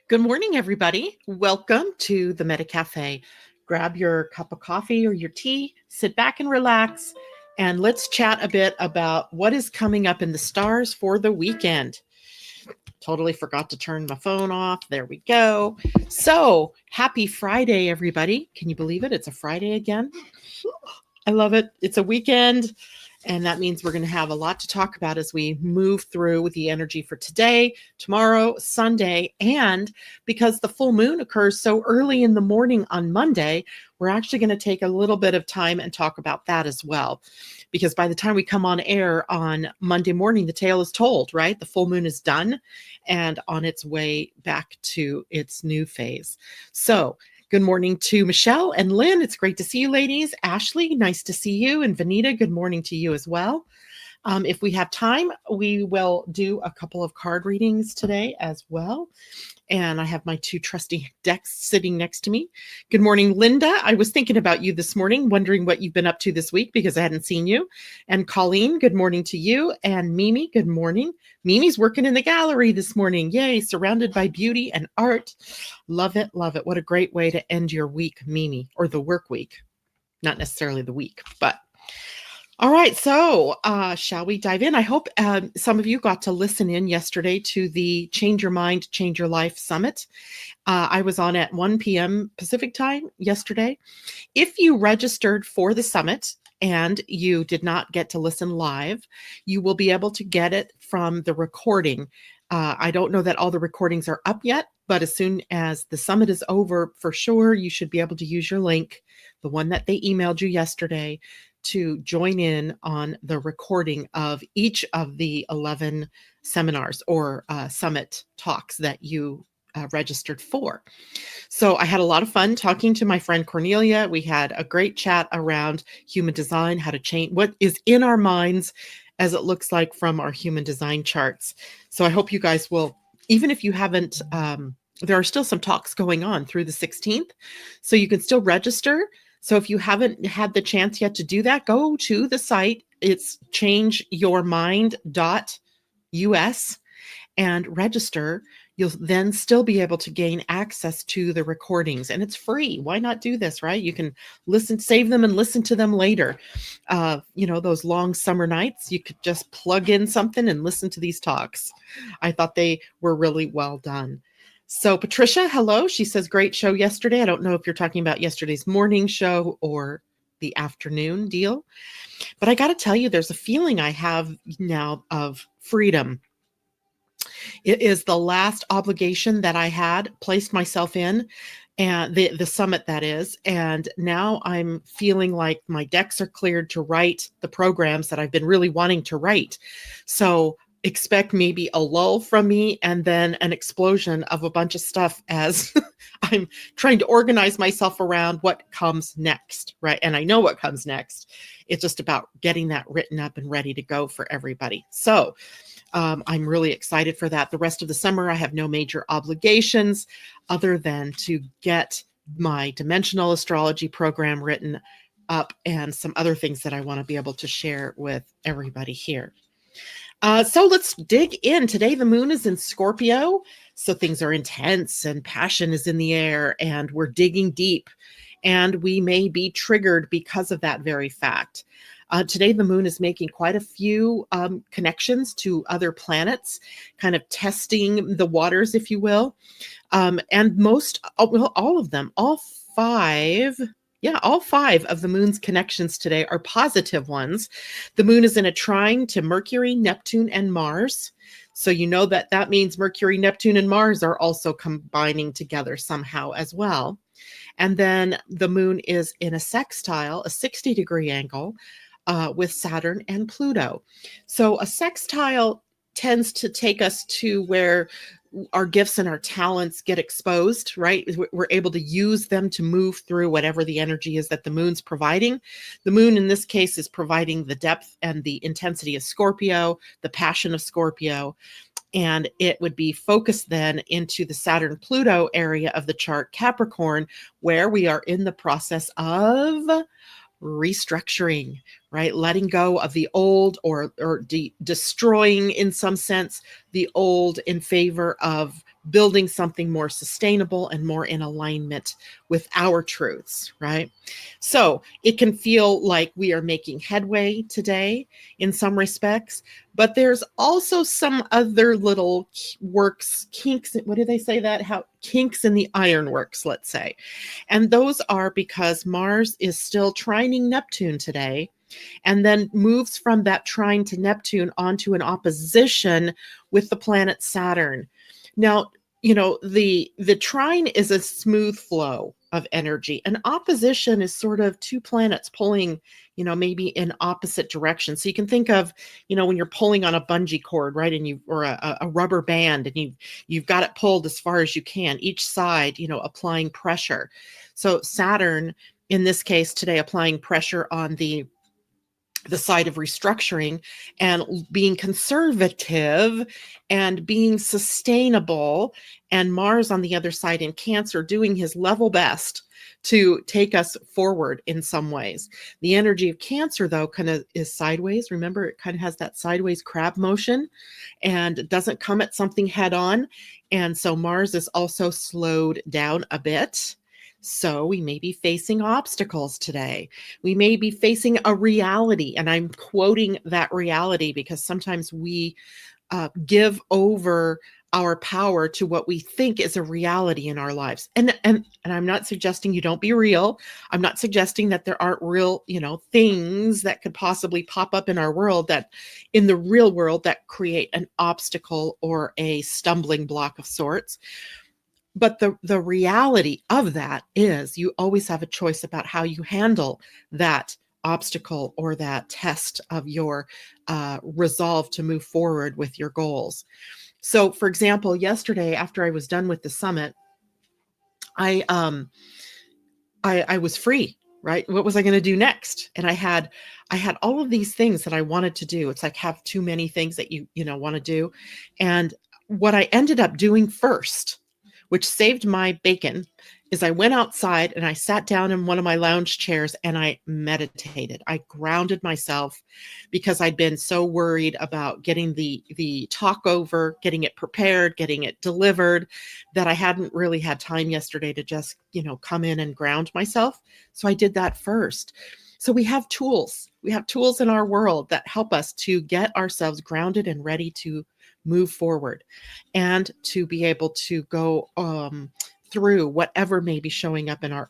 Good morning, everybody. Welcome to the Meta Cafe. Grab your cup of coffee or your tea, sit back and relax, and let's chat a bit about what is coming up in the stars for the weekend. Totally forgot to turn my phone off. There we go. So, happy Friday, everybody. Can you believe it? It's a Friday again. I love it. It's a weekend. And that means we're going to have a lot to talk about as we move through with the energy for today, tomorrow, Sunday. And because the full moon occurs so early in the morning on Monday, we're actually going to take a little bit of time and talk about that as well. Because by the time we come on air on Monday morning, the tale is told, right? The full moon is done and on its way back to its new phase. So, good morning to Michelle and Lynn. It's great to see you, ladies. Ashley, nice to see you. And Vanita, good morning to you as well. If we have time, we will do a couple of card readings today as well. And I have my two trusty decks sitting next to me. Good morning, Linda. I was thinking about you this morning, wondering what you've been up to this week because I hadn't seen you. And Colleen, good morning to you. And Mimi, good morning. Mimi's working in the gallery this morning. Yay, surrounded by beauty and art. Love it, love it. What a great way to end your week, Mimi, or the work week. Not necessarily the week, but all right, so shall we dive in? I hope some of you got to listen in yesterday to the Change Your Mind, Change Your Life Summit. I was on at 1 p.m. Pacific time yesterday. If you registered for the summit and you did not get to listen live, you will be able to get it from the recording. I don't know that all the recordings are up yet, but as soon as the summit is over, for sure, you should be able to use your link, the one that they emailed you yesterday, to join in on the recording of each of the 11 seminars or summit talks that you registered for. So I had a lot of fun talking to my friend Cornelia. We had a great chat around human design, how to change what is in our minds as it looks like from our human design charts. So I hope you guys will, even if you haven't, there are still some talks going on through the 16th, so you can still register. So if you haven't had the chance yet to do that, go to the site. It's changeyourmind.us and register. You'll then still be able to gain access to the recordings, and it's free. Why not do this, right? You can save them and listen to them later. Those long summer nights, you could just plug in something and listen to these talks. I thought they were really well done. So Patricia, hello. She says, great show yesterday. I don't know if you're talking about yesterday's morning show or the afternoon deal, but I got to tell you, there's a feeling I have now of freedom. It is the last obligation that I had placed myself in, and the summit that is. And now I'm feeling like my decks are cleared to write the programs that I've been really wanting to write. So expect maybe a lull from me and then an explosion of a bunch of stuff as I'm trying to organize myself around what comes next, right? And I know what comes next. It's just about getting that written up and ready to go for everybody. So I'm really excited for that. The rest of the summer, I have no major obligations other than to get my dimensional astrology program written up and some other things that I want to be able to share with everybody here. So let's dig in. Today, the moon is in Scorpio, so things are intense and passion is in the air and we're digging deep, and we may be triggered because of that very fact. Today, the moon is making quite a few connections to other planets, kind of testing the waters, if you will. And all of them, all five of the moon's connections today are positive ones. The moon is in a trine to Mercury, Neptune, and Mars. So you know that means Mercury, Neptune, and Mars are also combining together somehow as well. And then the moon is in a sextile, a 60-degree angle, with Saturn and Pluto. So a sextile tends to take us to where our gifts and our talents get exposed, right? We're able to use them to move through whatever the energy is that the moon's providing. The moon in this case is providing the depth and the intensity of Scorpio, the passion of Scorpio, and it would be focused then into the Saturn-Pluto area of the chart, Capricorn, where we are in the process of restructuring, right? Letting go of the old or destroying, in some sense, the old in favor of building something more sustainable and more in alignment with our truths, right? So it can feel like we are making headway today in some respects, but there's also some other little works, kinks. What do they say that? How kinks in the ironworks, let's say. And those are because Mars is still trining Neptune today, and then moves from that trine to Neptune onto an opposition with the planet Saturn. Now, the trine is a smooth flow of energy. An opposition is sort of two planets pulling, maybe in opposite directions. So you can think of, when you're pulling on a bungee cord, right? And or a rubber band, and you've got it pulled as far as you can, each side, applying pressure. So Saturn, in this case today, applying pressure on the side of restructuring and being conservative and being sustainable, and Mars on the other side in Cancer doing his level best to take us forward in some ways. The energy of Cancer, though, kind of is sideways. Remember, it kind of has that sideways crab motion and doesn't come at something head on. And so Mars is also slowed down a bit. So we may be facing obstacles today. We may be facing a reality. And I'm quoting that reality because sometimes we give over our power to what we think is a reality in our lives. And I'm not suggesting you don't be real. I'm not suggesting that there aren't real, things that could possibly pop up in our world, that in the real world, that create an obstacle or a stumbling block of sorts. But the reality of that is you always have a choice about how you handle that obstacle or that test of your resolve to move forward with your goals. So, for example, yesterday after I was done with the summit, I was free, right? What was I going to do next? And I had all of these things that I wanted to do. It's like have too many things that you want to do. And what I ended up doing first, which saved my bacon, is I went outside and I sat down in one of my lounge chairs and I meditated. I grounded myself because I'd been so worried about getting the talk over, getting it prepared, getting it delivered, that I hadn't really had time yesterday to just, come in and ground myself. So I did that first. So we have tools. We have tools in our world that help us to get ourselves grounded and ready to move forward and to be able to go through whatever may be showing up in our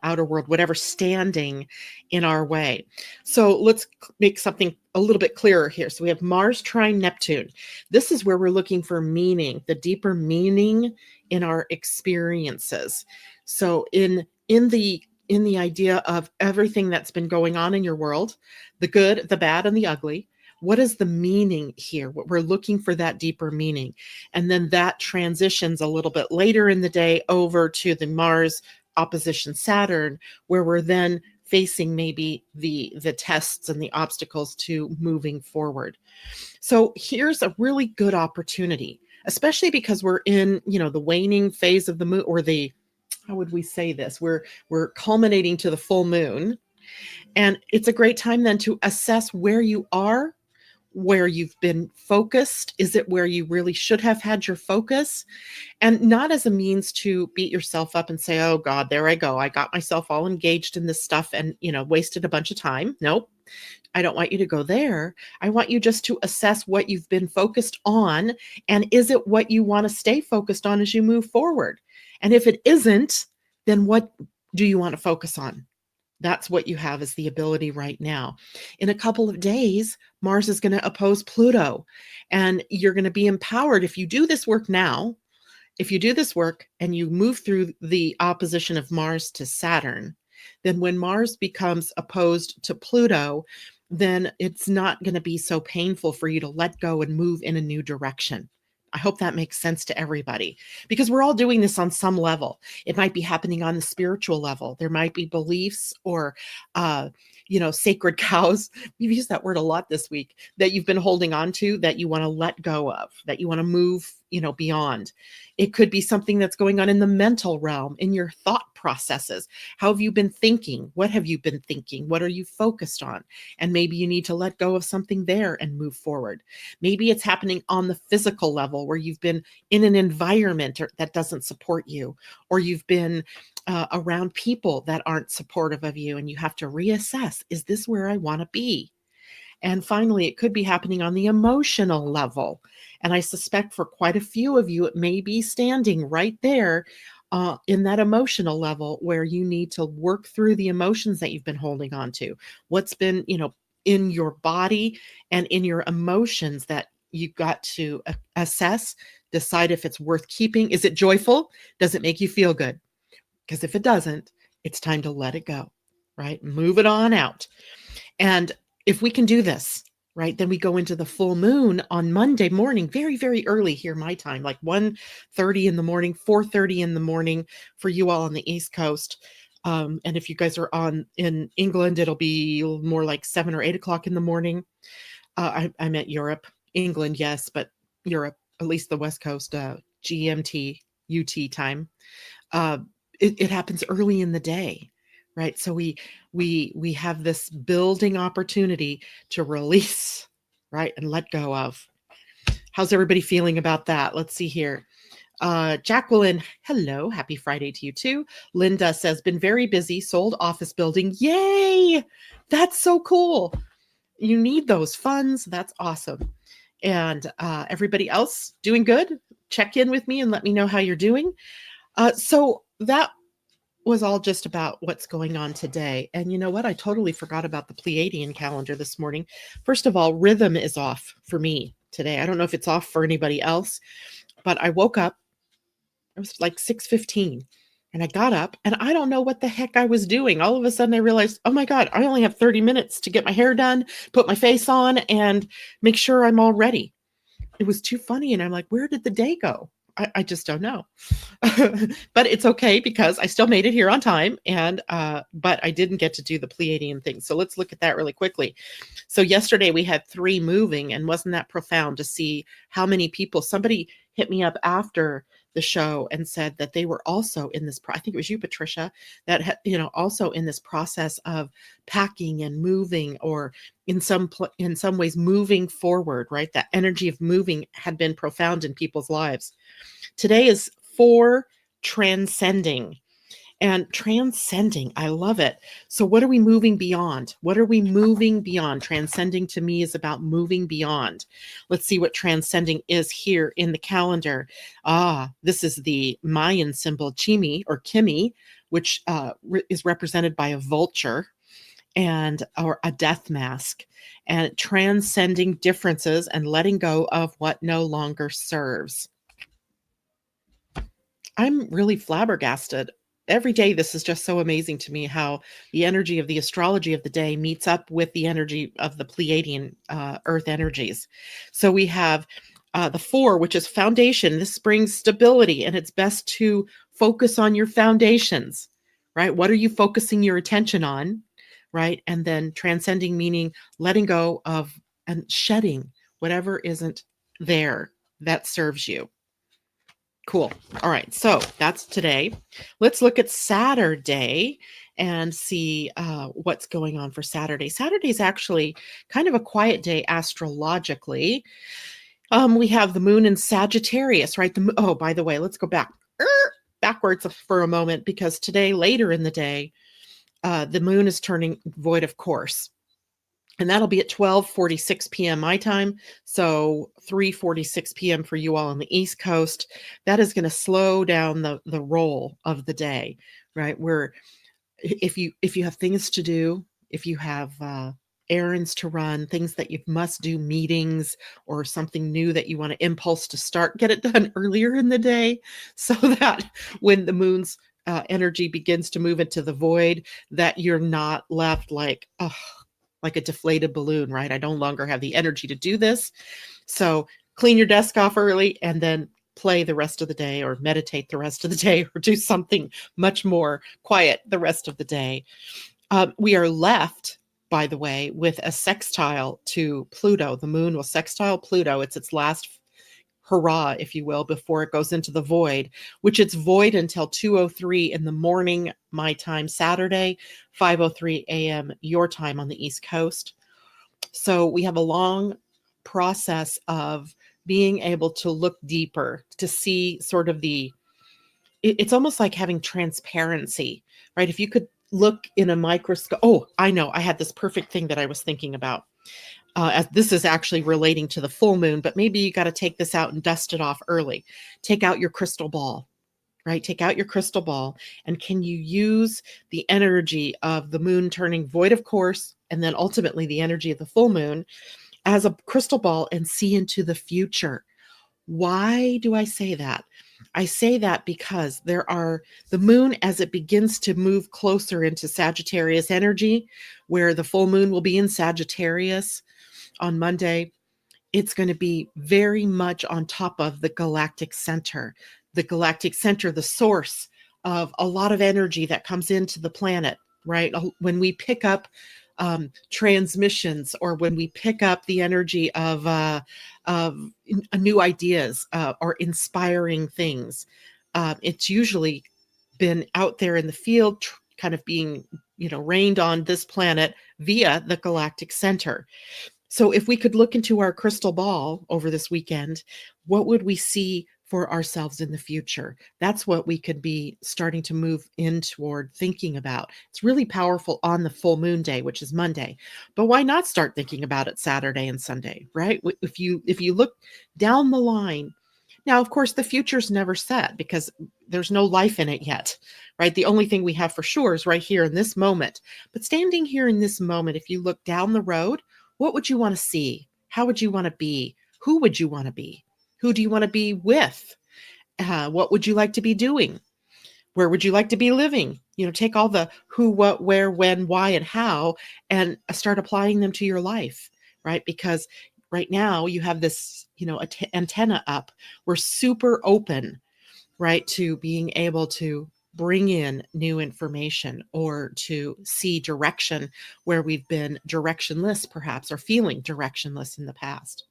outer world, whatever standing in our way. So let's make something a little bit clearer here. So we have Mars trine Neptune. This is where we're looking for meaning, the deeper meaning in our experiences. So in the idea of everything that's been going on in your world, the good, the bad, and the ugly, what is the meaning here? What we're looking for, that deeper meaning. And then that transitions a little bit later in the day over to the Mars opposition Saturn, where we're then facing maybe the tests and the obstacles to moving forward. So here's a really good opportunity, especially because we're in, the waning phase of the moon, or how would we say this? We're culminating to the full moon. And it's a great time then to assess where you are, where you've been focused. Is it where you really should have had your focus? And not as a means to beat yourself up and say, oh God, there I go. I got myself all engaged in this stuff and, wasted a bunch of time. Nope. I don't want you to go there. I want you just to assess what you've been focused on. And is it what you want to stay focused on as you move forward? And if it isn't, then what do you want to focus on? That's what you have is the ability right now. In a couple of days, Mars is going to oppose Pluto, and you're going to be empowered if you do this work now. If you do this work and you move through the opposition of Mars to Saturn, then when Mars becomes opposed to Pluto, then it's not going to be so painful for you to let go and move in a new direction. I hope that makes sense to everybody, because we're all doing this on some level. It might be happening on the spiritual level. There might be beliefs or, sacred cows. We've used that word a lot this week, that you've been holding on to, that you want to let go of, that you want to move, beyond. It could be something that's going on in the mental realm, in your thought processes. How have you been thinking? What have you been thinking? What are you focused on? And maybe you need to let go of something there and move forward. Maybe it's happening on the physical level where you've been in an environment that doesn't support you, or you've been around people that aren't supportive of you, and you have to reassess, is this where I want to be? And finally, it could be happening on the emotional level. And I suspect for quite a few of you, it may be standing right there in that emotional level where you need to work through the emotions that you've been holding on to. What's been, in your body and in your emotions that you've got to assess, decide if it's worth keeping. Is it joyful? Does it make you feel good? Because if it doesn't, it's time to let it go, right? Move it on out. And if we can do this, right, then we go into the full moon on Monday morning, very, very early here, my time, like 1:30 in the morning, 4:30 in the morning for you all on the East Coast. And if you guys are in England, it'll be more like 7 or 8 o'clock in the morning. I meant Europe, England, yes, but Europe, at least the West Coast, GMT, UT time. It happens early in the day, right? So we have this building opportunity to release, right, and let go of. How's everybody feeling about that? Let's see here. Jacqueline, hello, happy Friday to you too. Linda says, been very busy, sold office building. Yay! That's so cool. You need those funds. That's awesome. And everybody else doing good? Check in with me and let me know how you're doing. So that was all just about what's going on today. And you know what? I totally forgot about the Pleiadian calendar this morning. First of all, rhythm is off for me today. I don't know if it's off for anybody else, but I woke up. It was like 6:15. And I got up and I don't know what the heck I was doing. All of a sudden I realized, oh my God, I only have 30 minutes to get my hair done, put my face on, and make sure I'm all ready. It was too funny. And I'm like, where did the day go? I just don't know. But it's okay because I still made it here on time. And but I didn't get to do the Pleiadian thing. So let's look at that really quickly. So yesterday we had 3 moving, and wasn't that profound to see how many people? Somebody hit me up after the show and said that they were also in this. I think it was you, Patricia, that also in this process of packing and moving, or in some ways moving forward. Right, that energy of moving had been profound in people's lives. Today is for transcending. And transcending, I love it. So what are we moving beyond? What are we moving beyond? Transcending to me is about moving beyond. Let's see what transcending is here in the calendar. This is the Mayan symbol Chimi or Kimi, which is represented by a vulture or a death mask, and transcending differences and letting go of what no longer serves. I'm really flabbergasted. Every day, this is just so amazing to me how the energy of the astrology of the day meets up with the energy of the Pleiadian earth energies. So we have the 4, which is foundation. This brings stability, and it's best to focus on your foundations, right? What are you focusing your attention on, right? And then transcending, meaning letting go of and shedding whatever isn't there that serves you. Cool. All right. So that's today. Let's look at Saturday and see what's going on for Saturday. Saturday is actually kind of a quiet day astrologically. We have the moon in Sagittarius, right? Oh, by the way, let's go backwards for a moment, because today, later in the day, the moon is turning void of course. And that'll be at 12:46 p.m. my time. So 3:46 p.m. for you all on the East Coast. That is going to slow down the roll of the day, right? Where if you have things to do, if you have errands to run, things that you must do, meetings, or something new that you want to impulse to start, get it done earlier in the day, so that when the moon's energy begins to move into the void, that you're not left like a deflated balloon, right? I no longer have the energy to do this. So clean your desk off early and then play the rest of the day, or meditate the rest of the day, or do something much more quiet the rest of the day. We are left, by the way, with a sextile to Pluto. The moon will sextile Pluto. It's its last hurrah, if you will, before it goes into the void, which it's void until 2:03 in the morning, my time, Saturday, 5:03 a.m. your time on the East Coast. So we have a long process of being able to look deeper, to see sort of it's almost like having transparency, right? If you could look in a microscope. Oh, I know. I had this perfect thing that I was thinking about. As this is actually relating to the full moon, but maybe you got to take this out and dust it off early. Take out your crystal ball, right? Take out your crystal ball. And can you use the energy of the moon turning void, of course, and then ultimately the energy of the full moon as a crystal ball and see into the future? Why do I say that? I say that because the moon, as it begins to move closer into Sagittarius energy, where the full moon will be in Sagittarius on Monday, it's going to be very much on top of the galactic center. The galactic center, the source of a lot of energy that comes into the planet, right? When we pick up transmissions, or when we pick up the energy of new ideas or inspiring things, it's usually been out there in the field, kind of being, rained on this planet via the galactic center. So if we could look into our crystal ball over this weekend, what would we see for ourselves in the future? That's what we could be starting to move in toward thinking about. It's really powerful on the full moon day, which is Monday. But why not start thinking about it Saturday and Sunday, right? If you look down the line. Now, of course, the future's never set because there's no life in it yet, right? The only thing we have for sure is right here in this moment. But standing here in this moment, if you look down the road, what would you want to see? How would you want to be? Who would you want to be? Who do you want to be with? What would you like to be doing? Where would you like to be living? Take all the who, what, where, when, why, and how, and start applying them to your life, right? Because right now you have this, antenna up. We're super open, right, to being able to bring in new information or to see direction where we've been directionless, perhaps, or feeling directionless in the past.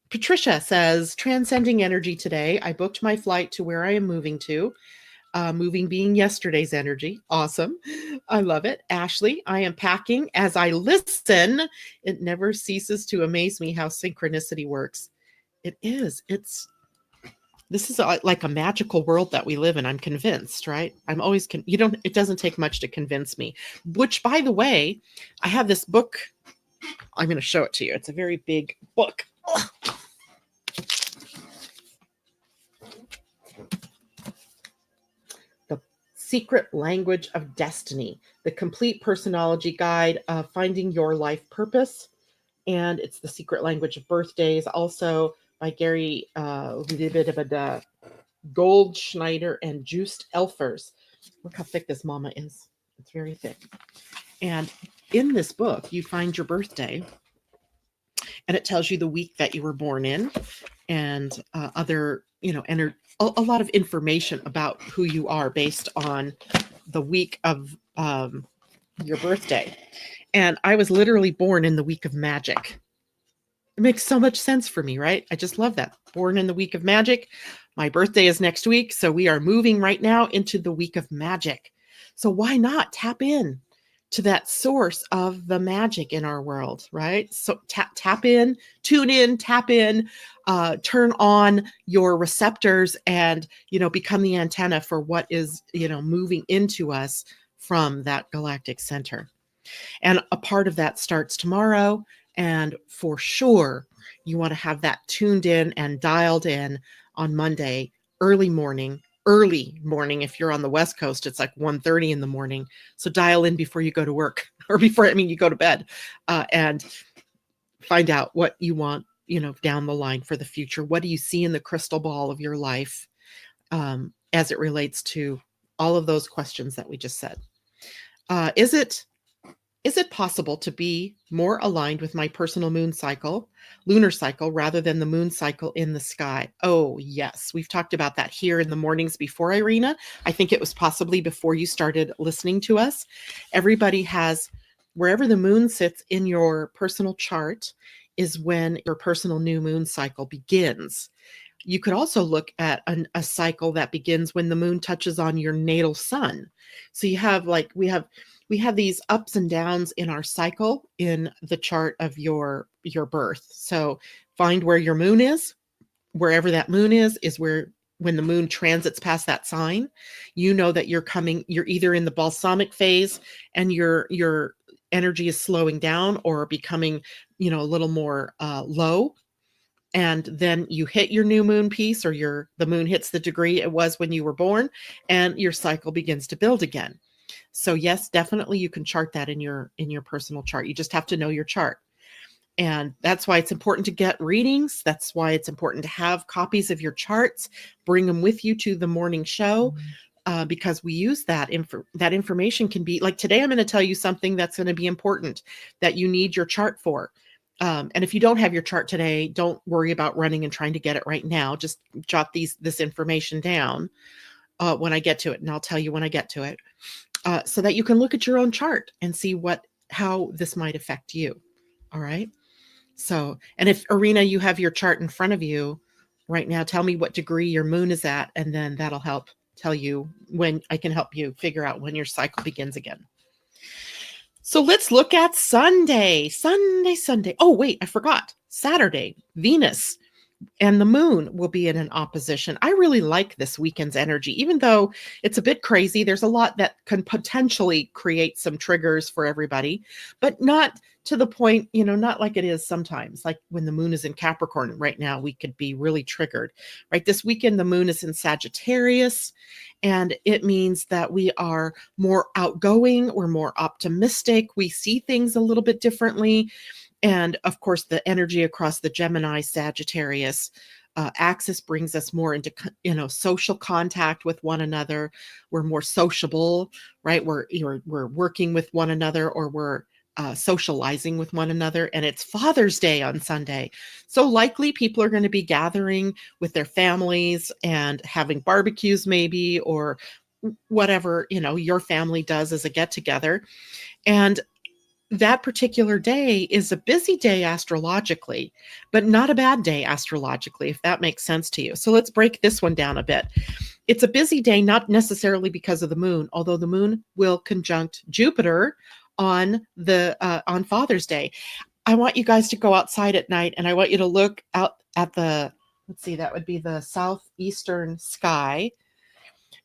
Patricia says, transcending energy today. I booked my flight to where I am moving to. Moving being yesterday's energy. Awesome. I love it. Ashley, I am packing as I listen. It never ceases to amaze me how synchronicity works. It is. This is like a magical world that we live in. I'm convinced, right? I'm always, it doesn't take much to convince me, which, by the way, I have this book. I'm going to show it to you. It's a very big book. The Secret Language of Destiny, the complete personality guide of finding your life purpose. And it's the secret language of birthdays, also by Gary Goldschneider and Joost Elfers. Look how thick this mama is. It's very thick. And in this book, you find your birthday, and it tells you the week that you were born in, and other, a lot of information about who you are based on the week of your birthday. And I was literally born in the week of magic. It makes so much sense for me, right? I just love that. Born in the week of magic. My birthday is next week. So we are moving right now into the week of magic. So why not tap in to that source of the magic in our world, right? So tap in, tune in, tap in, turn on your receptors and, become the antenna for what is, moving into us from that galactic center. And a part of that starts tomorrow. And for sure, you want to have that tuned in and dialed in on Monday, early morning. If you're on the West Coast, it's like 1:30 in the morning. So dial in before you go to work or you go to bed, and find out what you want, down the line for the future. What do you see in the crystal ball of your life as it relates to all of those questions that we just said? Is it possible to be more aligned with my personal lunar cycle, rather than the moon cycle in the sky? Oh, yes. We've talked about that here in the mornings before, Irina. I think it was possibly before you started listening to us. Everybody has, wherever the moon sits in your personal chart, is when your personal new moon cycle begins. You could also look at a cycle that begins when the moon touches on your natal sun. So you have like we have these ups and downs in our cycle in the chart of your birth. So find where your moon is. Wherever that moon is where when the moon transits past that sign, you know that you're either in the balsamic phase and your energy is slowing down or becoming, a little more low, and then you hit your new moon piece, or the moon hits the degree it was when you were born, and your cycle begins to build again. So yes, definitely you can chart that in your personal chart. You just have to know your chart. And that's why it's important to get readings. That's why it's important to have copies of your charts, bring them with you to the morning show, because we use that that information can be like today. I'm going to tell you something that's going to be important that you need your chart for. And if you don't have your chart today, don't worry about running and trying to get it right now. Just jot this information down when I get to it, and I'll tell you when I get to it, so that you can look at your own chart and see how this might affect you. All right. So, and if Arena, you have your chart in front of you right now, tell me what degree your moon is at, and then that'll help tell you when I can help you figure out when your cycle begins again. So let's look at Sunday. Oh, wait, I forgot. Saturday, Venus and the moon will be in an opposition. I really like this weekend's energy, even though it's a bit crazy. There's a lot that can potentially create some triggers for everybody, but not to the point, not like it is sometimes, like when the moon is in Capricorn right now, we could be really triggered, right? This weekend, the moon is in Sagittarius, and it means that we are more outgoing, we're more optimistic, we see things a little bit differently. And of course, the energy across the Gemini Sagittarius axis brings us more into, social contact with one another. We're more sociable, right? We're working with one another, or we're socializing with one another. And it's Father's Day on Sunday. So likely people are going to be gathering with their families and having barbecues maybe, or whatever, your family does as a get together. And that particular day is a busy day astrologically, but not a bad day astrologically, if that makes sense to you. So let's break this one down a bit. It's a busy day, not necessarily because of the moon, although the moon will conjunct Jupiter on Father's Day. I want you guys to go outside at night, and I want you to look out at that would be the southeastern sky,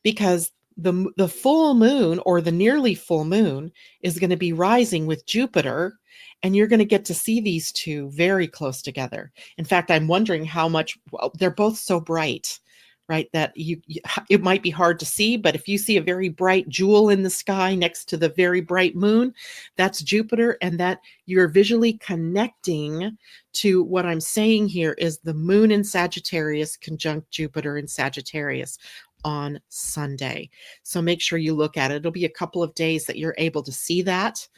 because the full moon, or the nearly full moon, is going to be rising with Jupiter, and you're going to get to see these two very close together. In fact, I'm wondering how much, they're both so bright, right, that it might be hard to see, but if you see a very bright jewel in the sky next to the very bright moon, that's Jupiter, and that you're visually connecting to what I'm saying here is the moon in Sagittarius conjunct Jupiter in Sagittarius on Sunday. So make sure you look at it. It'll be a couple of days that you're able to see that.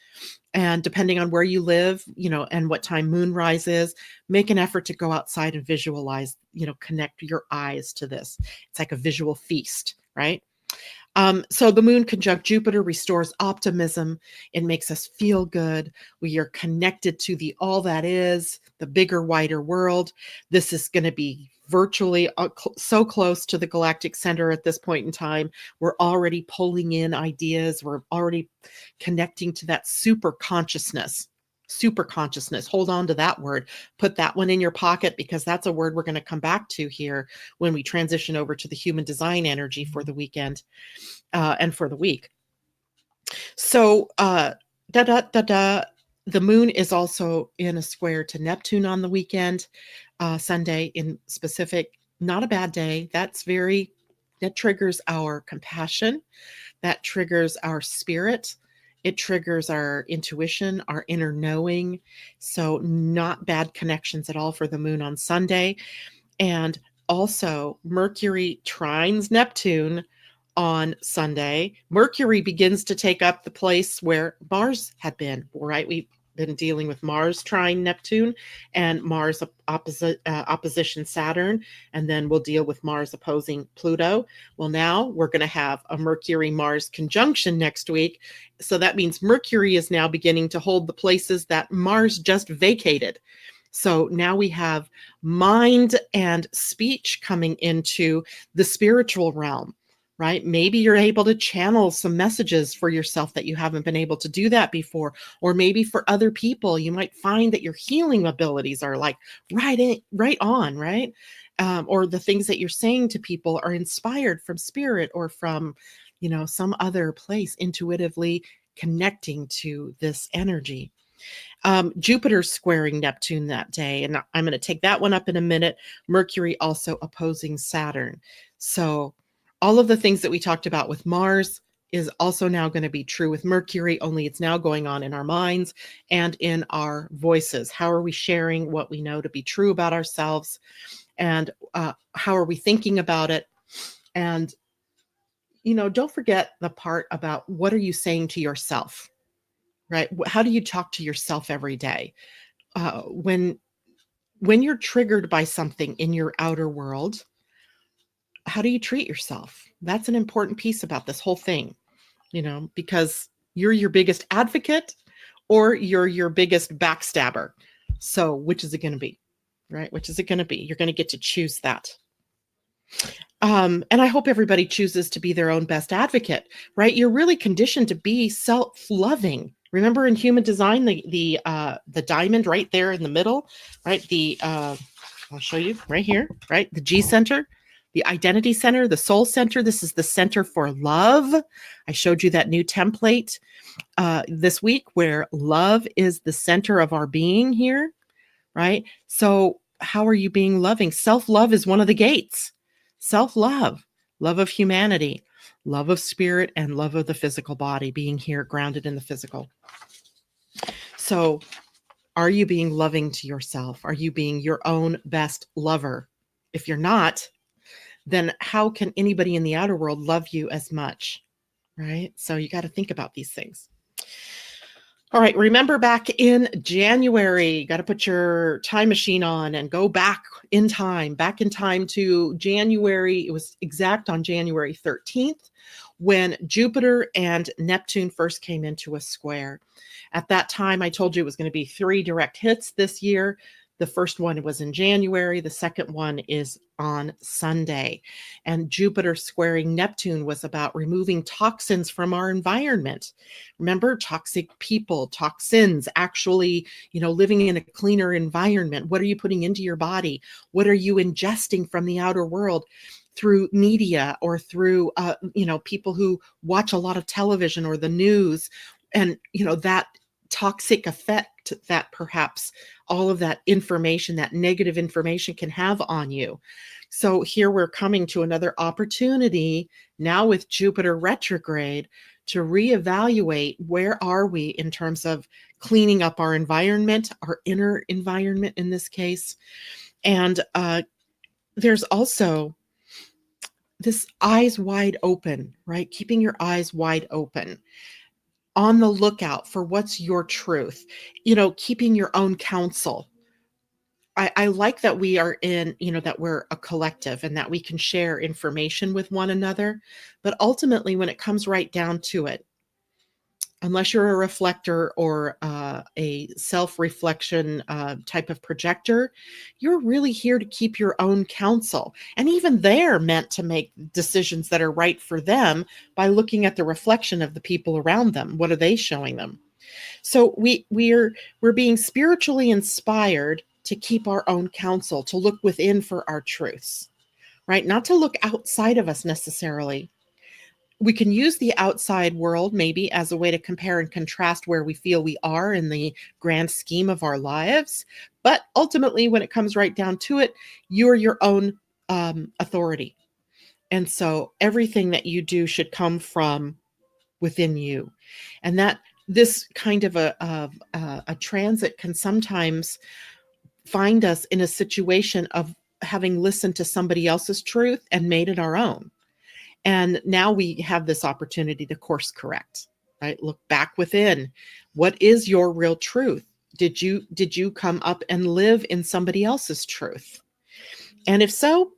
And depending on where you live, and what time moonrise is, make an effort to go outside and visualize, connect your eyes to this. It's like a visual feast, right? So the moon conjunct Jupiter restores optimism. It makes us feel good. We are connected to the all that is, the bigger, wider world. This is going to be virtually so close to the galactic center at this point in time. We're already pulling in ideas. We're already connecting to that super consciousness. Hold on to that word. Put that one in your pocket, because that's a word we're going to come back to here when we transition over to the human design energy for the weekend and for the week. So the moon is also in a square to Neptune on the weekend, Sunday in specific. Not a bad day. That triggers our compassion. That triggers our spirit. It triggers our intuition, our inner knowing. So not bad connections at all for the moon on Sunday. And also Mercury trines Neptune on Sunday. Mercury begins to take up the place where Mars had been, right? We've been dealing with Mars trine Neptune and Mars opposition Saturn, and then we'll deal with Mars opposing Pluto. Well, now we're going to have a Mercury-Mars conjunction next week. So that means Mercury is now beginning to hold the places that Mars just vacated. So now we have mind and speech coming into the spiritual realm, right? Maybe you're able to channel some messages for yourself that you haven't been able to do that before. Or maybe for other people, you might find that your healing abilities are like right on, right? Or the things that you're saying to people are inspired from spirit or from, some other place, intuitively connecting to this energy. Jupiter's squaring Neptune that day, and I'm going to take that one up in a minute. Mercury also opposing Saturn. So all of the things that we talked about with Mars is also now going to be true with Mercury, only it's now going on in our minds and in our voices. How are we sharing what we know to be true about ourselves? And how are we thinking about it? And, don't forget the part about what are you saying to yourself, right? How do you talk to yourself every day? When you're triggered by something in your outer world, how do you treat yourself? That's an important piece about this whole thing, because you're your biggest advocate or you're your biggest backstabber. So which is it going to be, right? Which is it going to be? You're going to get to choose that. And I hope everybody chooses to be their own best advocate, right? You're really conditioned to be self-loving. Remember in human design, the diamond right there in the middle, right? I'll show you right here, right? The G center, the identity center, the soul center. This is the center for love. I showed you that new template this week where love is the center of our being here, right? So how are you being loving? Self-love is one of the gates. Self-love, love of humanity, love of spirit, and love of the physical body, being here grounded in the physical. So are you being loving to yourself? Are you being your own best lover? If you're not, then how can anybody in the outer world love you as much, right? So you got to think about these things. All right, remember back in January, got to put your time machine on and go back in time to January. It was exact on January 13th when Jupiter and Neptune first came into a square. At that time, I told you it was going to be 3 direct hits this year. The first one was in January. The second one is on Sunday. And Jupiter squaring Neptune was about removing toxins from our environment. Remember, toxic people, toxins, actually, living in a cleaner environment. What are you putting into your body? What are you ingesting from the outer world through media or through, people who watch a lot of television or the news? And, that toxic effect that perhaps all of that information, that negative information can have on you. So here we're coming to another opportunity now with Jupiter retrograde to reevaluate where are we in terms of cleaning up our environment, our inner environment in this case. And there's also this eyes wide open, right? Keeping your eyes wide open, on the lookout for what's your truth, keeping your own counsel. I like that we are that we're a collective and that we can share information with one another. But ultimately, when it comes right down to it, unless you're a reflector or a self-reflection type of projector, you're really here to keep your own counsel. And even they're meant to make decisions that are right for them by looking at the reflection of the people around them. What are they showing them? So we're being spiritually inspired to keep our own counsel, to look within for our truths, right? Not to look outside of us necessarily. We can use the outside world maybe as a way to compare and contrast where we feel we are in the grand scheme of our lives. But ultimately, when it comes right down to it, you're your own authority. And so everything that you do should come from within you. And that this kind of a transit can sometimes find us in a situation of having listened to somebody else's truth and made it our own. And now we have this opportunity to course correct, right? Look back within. What is your real truth? Did you come up and live in somebody else's truth? And if so,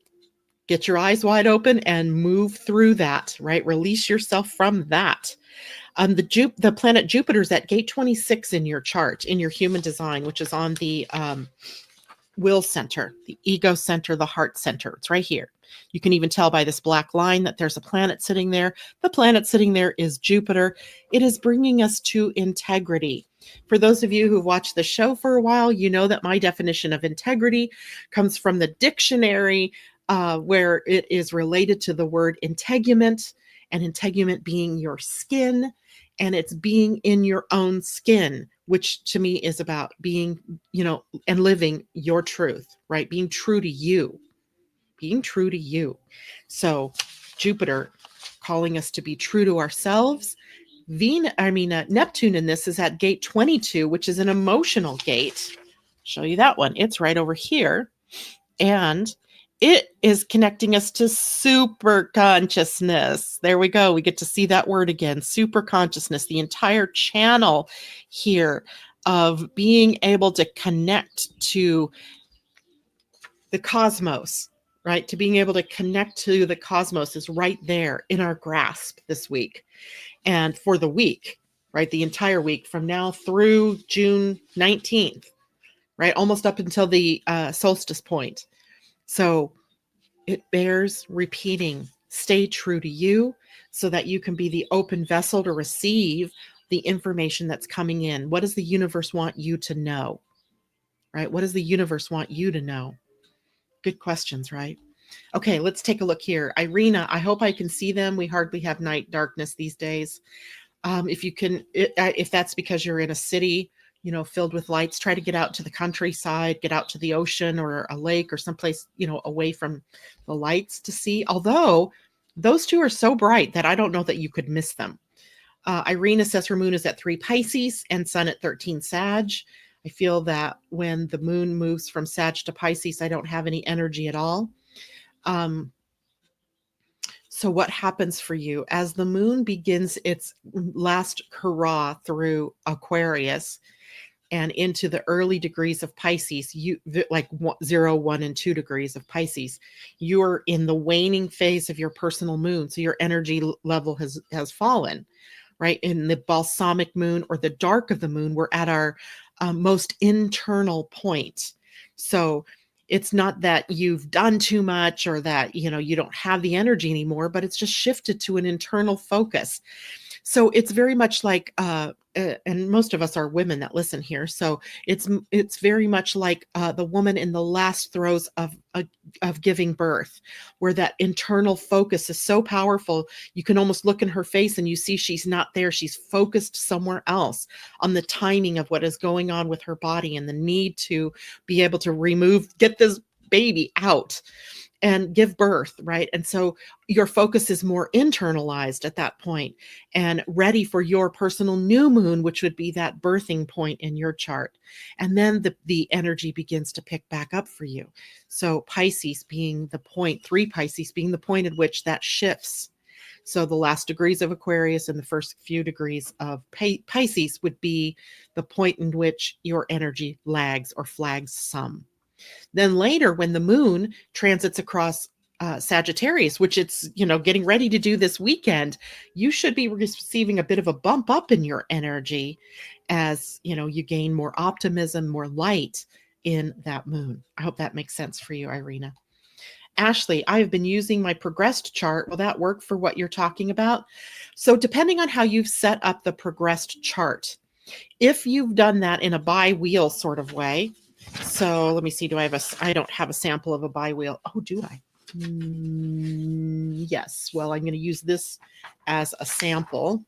get your eyes wide open and move through that, right? Release yourself from that. The planet Jupiter's at gate 26 in your chart, in your human design, which is on the will center, the ego center, the heart center. It's right here. You can even tell by this black line that there's a planet sitting there. The planet sitting there is Jupiter. It is bringing us to integrity. For those of you who've watched the show for a while, you know that my definition of integrity comes from the dictionary, where it is related to the word integument, and integument being your skin, and it's being in your own skin, which to me is about being, and living your truth, right? Being true to you, being true to you. So Jupiter calling us to be true to ourselves. Neptune in this is at gate 22, which is an emotional gate. Show you that one. It's right over here. And it is connecting us to super consciousness. There we go. We get to see that word again, super consciousness, the entire channel here of being able to connect to the cosmos, right? To being able to connect to the cosmos is right there in our grasp this week. And for the week, right? The entire week from now through June 19th, right? Almost up until the solstice point. So it bears repeating. Stay true to you so that you can be the open vessel to receive the information that's coming in. What does the universe want you to know? Right? What does the universe want you to know? Good questions, right? Okay, let's take a look here. Irina, I hope I can see them. We hardly have night darkness these days. If you can, if that's because you're in a city, filled with lights, try to get out to the countryside, get out to the ocean or a lake or someplace, away from the lights to see. Although those two are so bright that I don't know that you could miss them. Irina says her moon is at 3 Pisces and sun at 13 Sag. I feel that when the moon moves from Sag to Pisces, I don't have any energy at all. So what happens for you as the moon begins its last hurrah through Aquarius and into the early degrees of Pisces, like 0, 1, and 2 degrees of Pisces, you're in the waning phase of your personal moon. So your energy level has fallen, right? In the balsamic moon or the dark of the moon, we're at our most internal point. So it's not that you've done too much or that, you don't have the energy anymore, but it's just shifted to an internal focus. So it's very much like, and most of us are women that listen here. So it's very much like the woman in the last throes of giving birth, where that internal focus is so powerful. You can almost look in her face and you see she's not there. She's focused somewhere else on the timing of what is going on with her body and the need to be able to get this baby out and give birth, right? And so your focus is more internalized at that point and ready for your personal new moon, which would be that birthing point in your chart. And then the energy begins to pick back up for you. So Pisces being the point, 3 Pisces being the point at which that shifts. So the last degrees of Aquarius and the first few degrees of Pisces would be the point in which your energy lags or flags some. Then later, when the moon transits across Sagittarius, which it's, getting ready to do this weekend, you should be receiving a bit of a bump up in your energy as, you gain more optimism, more light in that moon. I hope that makes sense for you, Irina. Ashley, I have been using my progressed chart. Will that work for what you're talking about? So depending on how you've set up the progressed chart, if you've done that in a bi-wheel sort of way, so let me see, I don't have a sample of a bi-wheel. Oh, do I? Yes. Well, I'm going to use this as a sample.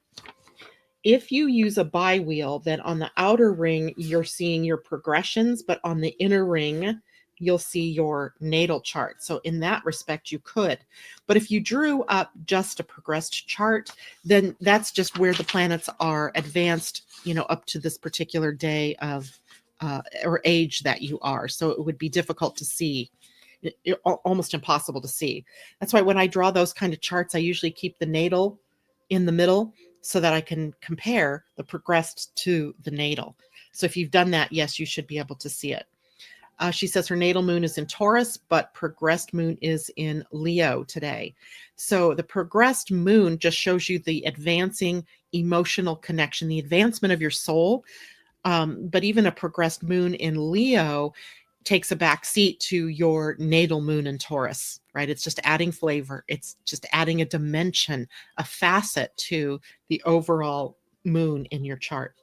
If you use a bi-wheel, then on the outer ring, you're seeing your progressions, but on the inner ring, you'll see your natal chart. So in that respect, you could. But if you drew up just a progressed chart, then that's just where the planets are advanced, up to this particular day of or age that you are. So it would be difficult to see, almost impossible to see. That's why when I draw those kind of charts, I usually keep the natal in the middle so that I can compare the progressed to the natal. So if you've done that, yes, you should be able to see it. She says her natal moon is in Taurus, but progressed moon is in Leo today. So the progressed moon just shows you the advancing emotional connection, the advancement of your soul. But even a progressed moon in Leo takes a back seat to your natal moon in Taurus, right? It's just adding flavor. It's just adding a dimension, a facet to the overall moon in your chart.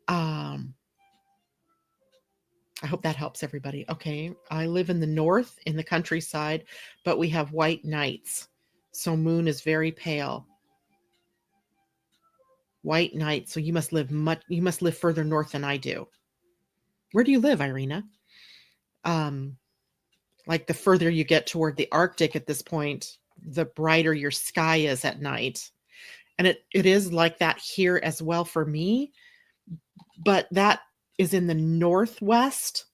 I hope that helps everybody. Okay. I live in the north in the countryside, but we have white nights. So moon is very pale. White night. So you must live further north than I do. Where do you live, Irina? Like the further you get toward the Arctic at this point, the brighter your sky is at night. And it is like that here as well for me, but that is in the northwest.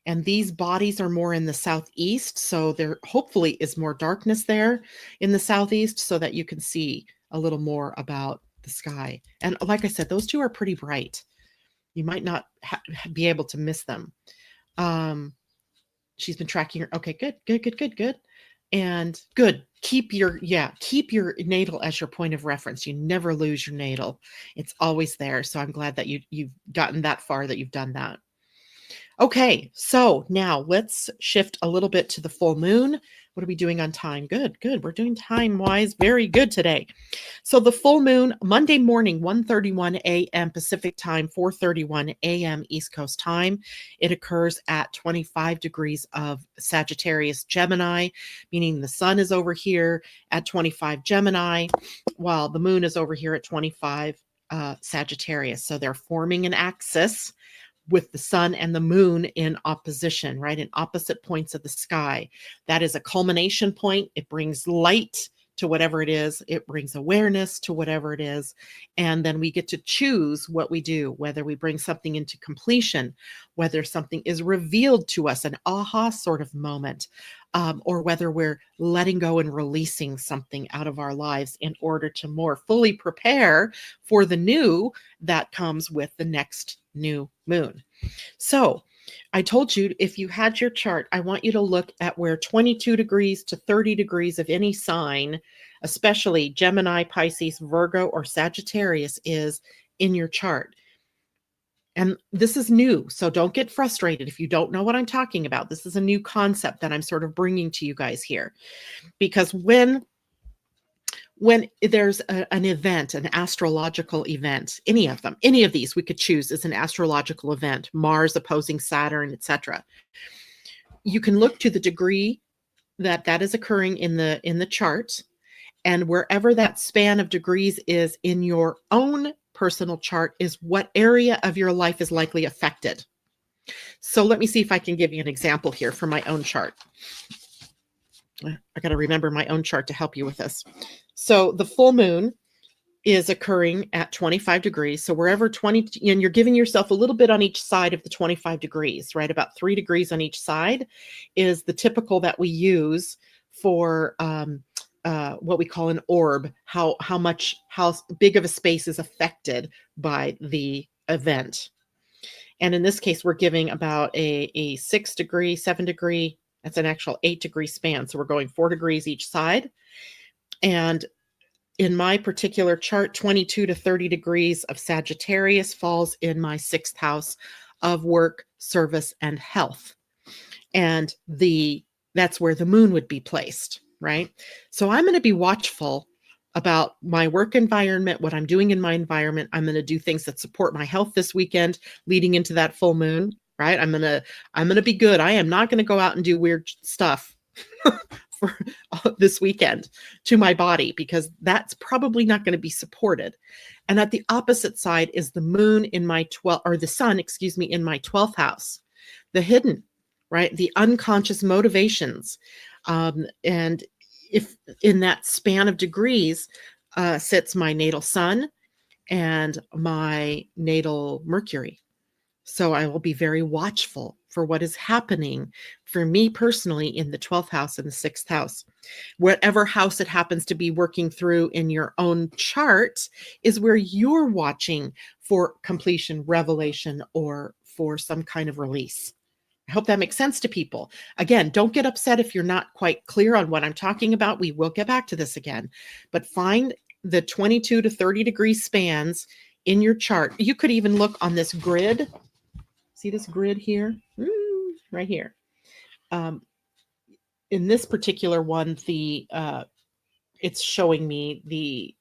And these bodies are more in the southeast. So there hopefully is more darkness there in the southeast so that you can see a little more about the sky. And like I said, those two are pretty bright. You might not be able to miss them. She's been tracking her. Okay, good. And good. Keep your natal as your point of reference. You never lose your natal. It's always there. So I'm glad that you've gotten that far, that you've done that. Okay, so now let's shift a little bit to the full moon. What are we doing on time? Good. We're doing time-wise very good today. So the full moon, Monday morning, 1:31 a.m. Pacific time, 4:31 a.m. East Coast time. It occurs at 25 degrees of Sagittarius Gemini, meaning the sun is over here at 25 Gemini, while the moon is over here at 25 Sagittarius. So they're forming an axis with the sun and the moon in opposition, right? In opposite points of the sky. That is a culmination point. It brings light to whatever it is. It brings awareness to whatever it is. And then we get to choose what we do, whether we bring something into completion, whether something is revealed to us, an aha sort of moment, or whether we're letting go and releasing something out of our lives in order to more fully prepare for the new that comes with the next new moon. So I told you, if you had your chart, I want you to look at where 22 degrees to 30 degrees of any sign, especially Gemini, Pisces, Virgo, or Sagittarius, is in your chart. And this is new, so don't get frustrated if you don't know what I'm talking about. This is a new concept that I'm sort of bringing to you guys here. Because when there's an event, an astrological event, any of these we could choose as an astrological event, Mars opposing Saturn, etc. You can look to the degree that is occurring in the chart, and wherever that span of degrees is in your own personal chart is what area of your life is likely affected. So let me see if I can give you an example here from my own chart. I got to remember my own chart to help you with this. So the full moon is occurring at 25 degrees. So wherever 20, and you're giving yourself a little bit on each side of the 25 degrees, right? About 3 degrees on each side is the typical that we use for what we call an orb, how big of a space is affected by the event. And in this case, we're giving about a 6 degree, 7 degree, that's an actual 8 degree span. So we're going 4 degrees each side. And in my particular chart, 22 to 30 degrees of Sagittarius falls in my 6th house of work, service, and health. And that's where the moon would be placed, right? So I'm going to be watchful about my work environment, what I'm doing in my environment. I'm going to do things that support my health this weekend leading into that full moon, right? I'm going to be good. I am not going to go out and do weird stuff for this weekend to my body, because that's probably not going to be supported. And at the opposite side is the moon in my 12th, or the sun, excuse me, in my 12th house, the hidden, right? The unconscious motivations. And if in that span of degrees sits my natal sun and my natal Mercury. So I will be very watchful for what is happening for me personally in the 12th house and the 6th house. Whatever house it happens to be working through in your own chart is where you're watching for completion, revelation, or for some kind of release. I hope that makes sense to people. Again, don't get upset if you're not quite clear on what I'm talking about. We will get back to this again, but find the 22 to 30 degree spans in your chart. You could even look on this grid. See this grid here, right here. In this particular one, it's showing me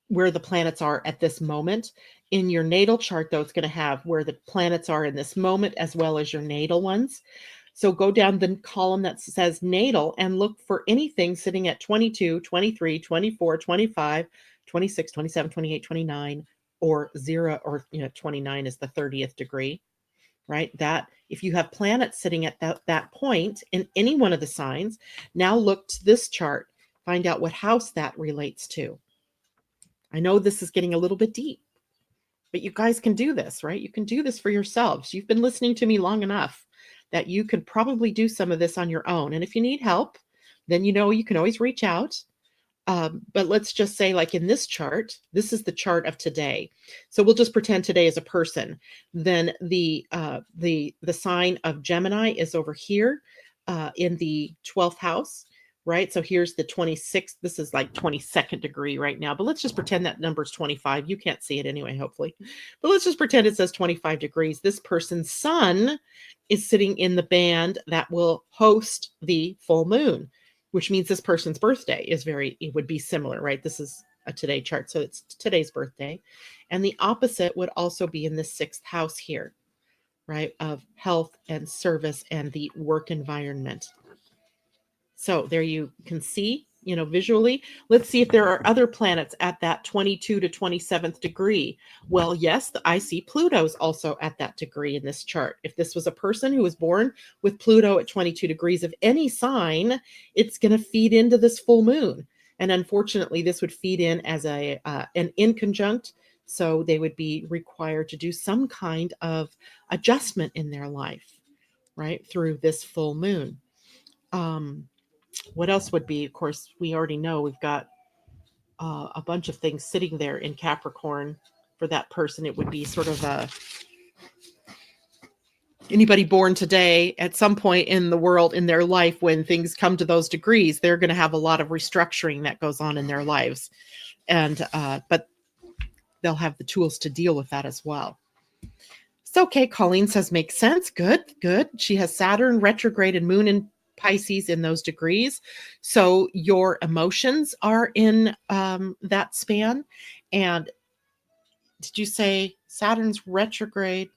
where the planets are at this moment. In your natal chart, though, it's going to have where the planets are in this moment as well as your natal ones. So go down the column that says natal and look for anything sitting at 22, 23, 24, 25, 26, 27, 28, 29, or 0, or 29 is the 30th degree, right? That if you have planets sitting at that point in any one of the signs, now look to this chart, find out what house that relates to. I know this is getting a little bit deep, but you guys can do this, right? You can do this for yourselves. You've been listening to me long enough that you could probably do some of this on your own. And if you need help, then you can always reach out. But let's just say, like in this chart, this is the chart of today. So we'll just pretend today is a person. Then the sign of Gemini is over here in the 12th house, right? So here's the 26th. This is like 22nd degree right now, but let's just pretend that number's 25. You can't see it anyway, hopefully. But let's just pretend it says 25 degrees. This person's sun is sitting in the band that will host the full moon, which means this person's birthday it would be similar, right? This is a today chart, so it's today's birthday. And the opposite would also be in the 6th house here, right? Of health and service and the work environment. So there you can see, visually. Let's see if there are other planets at that 22 to 27th degree. Well, yes, I see Pluto's also at that degree in this chart. If this was a person who was born with Pluto at 22 degrees of any sign, it's going to feed into this full moon. And unfortunately, this would feed in as an inconjunct. So they would be required to do some kind of adjustment in their life, right, through this full moon. What else would be? Of course, we already know we've got a bunch of things sitting there in Capricorn for that person. It would be sort of anybody born today at some point in the world, in their life, when things come to those degrees, they're going to have a lot of restructuring that goes on in their lives. And, but they'll have the tools to deal with that as well. So, okay, Colleen says, makes sense. Good, good. She has Saturn retrograde and moon in Pisces in those degrees. So your emotions are in that span. And did you say Saturn's retrograde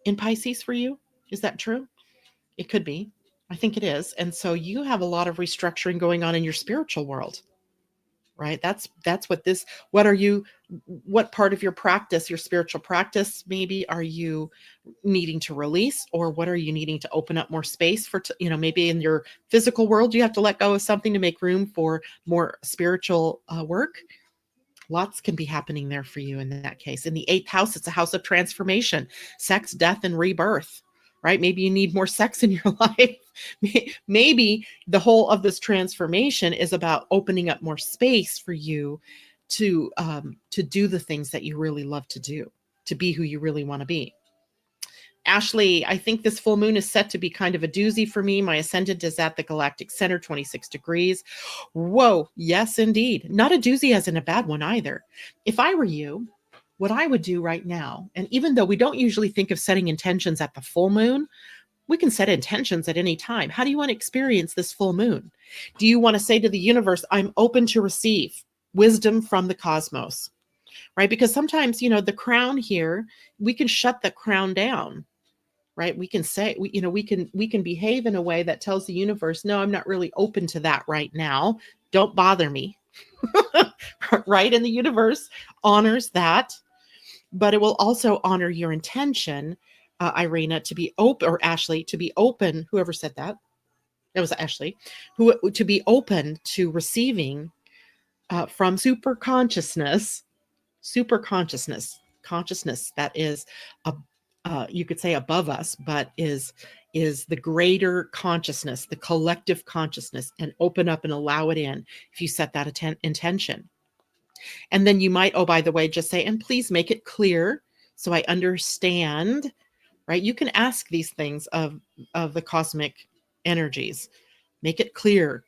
in Pisces for you? Is that true? It could be. I think it is. And so you have a lot of restructuring going on in your spiritual world, right? That's what part of your practice, your spiritual practice, maybe are you needing to release, or what are you needing to open up more space for? Maybe in your physical world, you have to let go of something to make room for more spiritual work. Lots can be happening there for you in that case. In the 8th house, it's a house of transformation, sex, death, and rebirth, right? Maybe you need more sex in your life. Maybe the whole of this transformation is about opening up more space for you to do the things that you really love to do, to be who you really want to be. Ashley, I think this full moon is set to be kind of a doozy for me. My ascendant is at the galactic center, 26 degrees. Whoa, yes, indeed. Not a doozy as in a bad one either. If I were you, what I would do right now, and even though we don't usually think of setting intentions at the full moon, we can set intentions at any time. How do you want to experience this full moon? Do you want to say to the universe, I'm open to receive wisdom from the cosmos, right? Because sometimes, the crown here, we can shut the crown down, right? We can say, we can behave in a way that tells the universe, no, I'm not really open to that right now. Don't bother me, right? And the universe honors that, but it will also honor your intention, Irina, to be open, or Ashley, to be open. Whoever said that, that was Ashley, to be open to receiving from consciousness that is you could say above us, but is the greater consciousness, the collective consciousness, and open up and allow it in if you set that intention. And then you might, oh, by the way, just say, and please make it clear so I understand, right? You can ask these things of the cosmic energies. Make it clear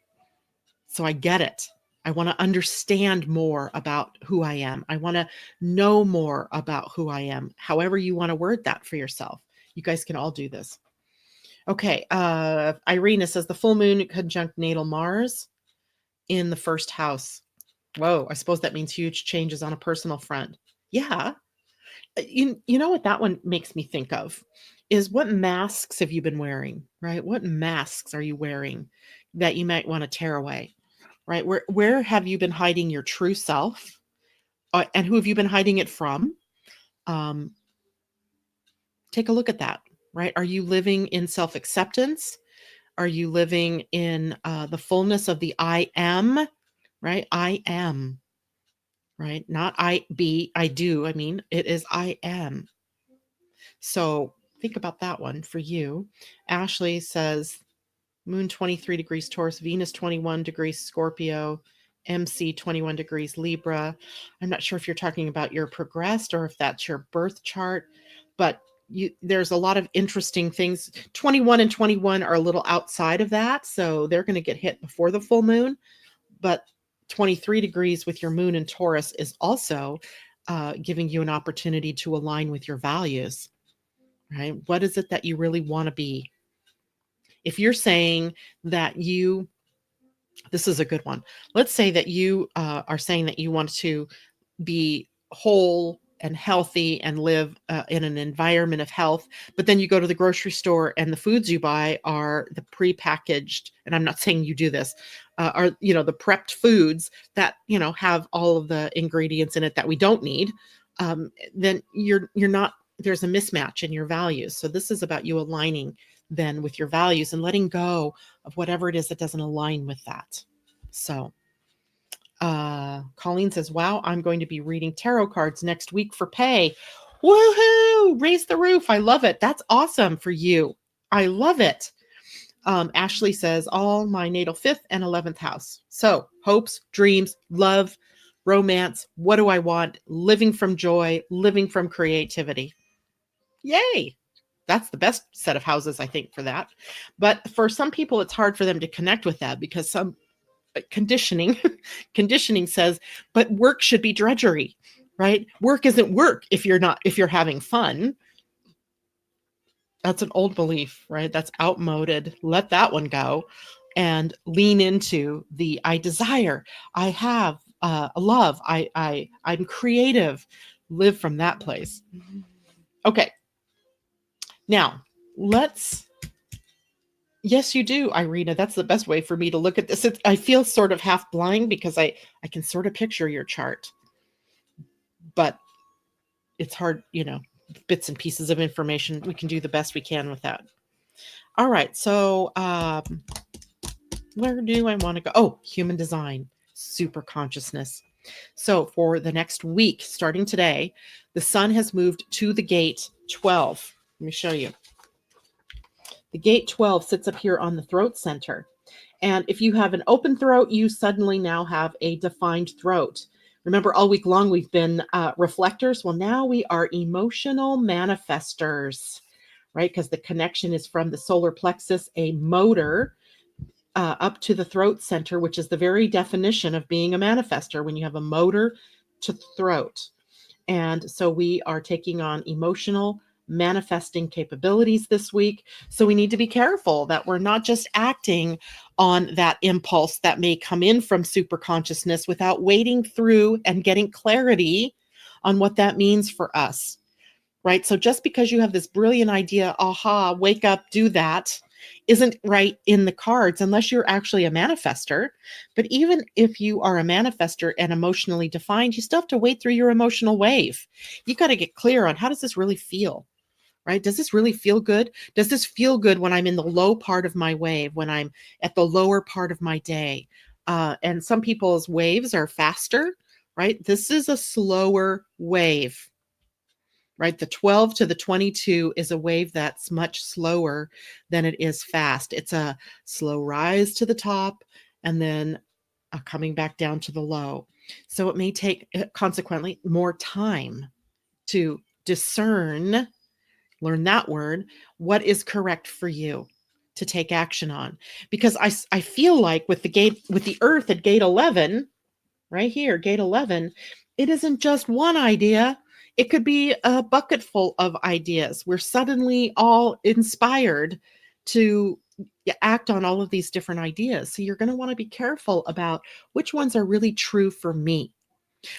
so I get it. I want to understand more about who I am. I want to know more about who I am. However you want to word that for yourself. You guys can all do this. Okay. Irina says the full moon conjunct natal Mars in the first house. Whoa, I suppose that means huge changes on a personal front. Yeah. You know what that one makes me think of is what masks have you been wearing, right? What masks are you wearing that you might want to tear away, right? Where have you been hiding your true self? And who have you been hiding it from? Um, take a look at that, right? Are you living in self-acceptance? Are you living in the fullness of the I am, right? I am, right? Not I be, I do. I mean, it is I am. So think about that one for you. Ashley says Moon 23 degrees Taurus, Venus 21 degrees Scorpio, MC 21 degrees Libra. I'm not sure if you're talking about your progressed or if that's your birth chart, but there's a lot of interesting things. 21 and 21 are a little outside of that, so they're going to get hit before the full moon. But 23 degrees with your moon in Taurus is also giving you an opportunity to align with your values, right? What is it that you really want to be? If you're saying that this is a good one. Let's say that you are saying that you want to be whole and healthy and live in an environment of health, but then you go to the grocery store and the foods you buy are the prepackaged, and I'm not saying you do this, are the prepped foods that have all of the ingredients in it that we don't need. Then you're not. There's a mismatch in your values. So this is about you aligning then with your values and letting go of whatever it is that doesn't align with that. So Colleen says, wow, I'm going to be reading tarot cards next week for pay. Woohoo! Raise the roof. I love it. That's awesome for you. I love it. Ashley says, all my natal 5th and 11th house. So hopes, dreams, love, romance. What do I want? Living from joy, living from creativity. Yay. That's the best set of houses, I think, for that. But for some people, it's hard for them to connect with that because some conditioning says, but work should be drudgery, right? Work isn't work if you're having fun. That's an old belief, right? That's outmoded. Let that one go and lean into the I desire, I have a love, I'm creative. Live from that place. Okay. Now, yes, you do, Irina. That's the best way for me to look at this. I feel sort of half blind because I can sort of picture your chart, but it's hard, bits and pieces of information. We can do the best we can with that. All right. So where do I want to go? Oh, human design, super consciousness. So for the next week, starting today, the sun has moved to the gate 12. Let me show you. The gate 12 sits up here on the throat center. And if you have an open throat, you suddenly now have a defined throat. Remember, all week long we've been reflectors. Well, now we are emotional manifestors, right? Because the connection is from the solar plexus, a motor, up to the throat center, which is the very definition of being a manifester when you have a motor to throat. And so we are taking on emotional manifesting capabilities this week. So we need to be careful that we're not just acting on that impulse that may come in from super consciousness without wading through and getting clarity on what that means for us, right? So just because you have this brilliant idea, aha, wake up, do that, isn't right in the cards unless you're actually a manifester. But even if you are a manifester and emotionally defined, you still have to wade through your emotional wave. You got to get clear on, how does this really feel, right? Does this really feel good? Does this feel good when I'm in the low part of my wave, when I'm at the lower part of my day? And some people's waves are faster, right? This is a slower wave, right? The 12 to the 22 is a wave that's much slower than it is fast. It's a slow rise to the top and then coming back down to the low. So it may take, consequently, more time to discern, learn that word, what is correct for you to take action on. Because I feel like with the earth at gate 11, right here, gate 11, it isn't just one idea. It could be a bucket full of ideas. We're suddenly all inspired to act on all of these different ideas. So you're going to want to be careful about which ones are really true for me,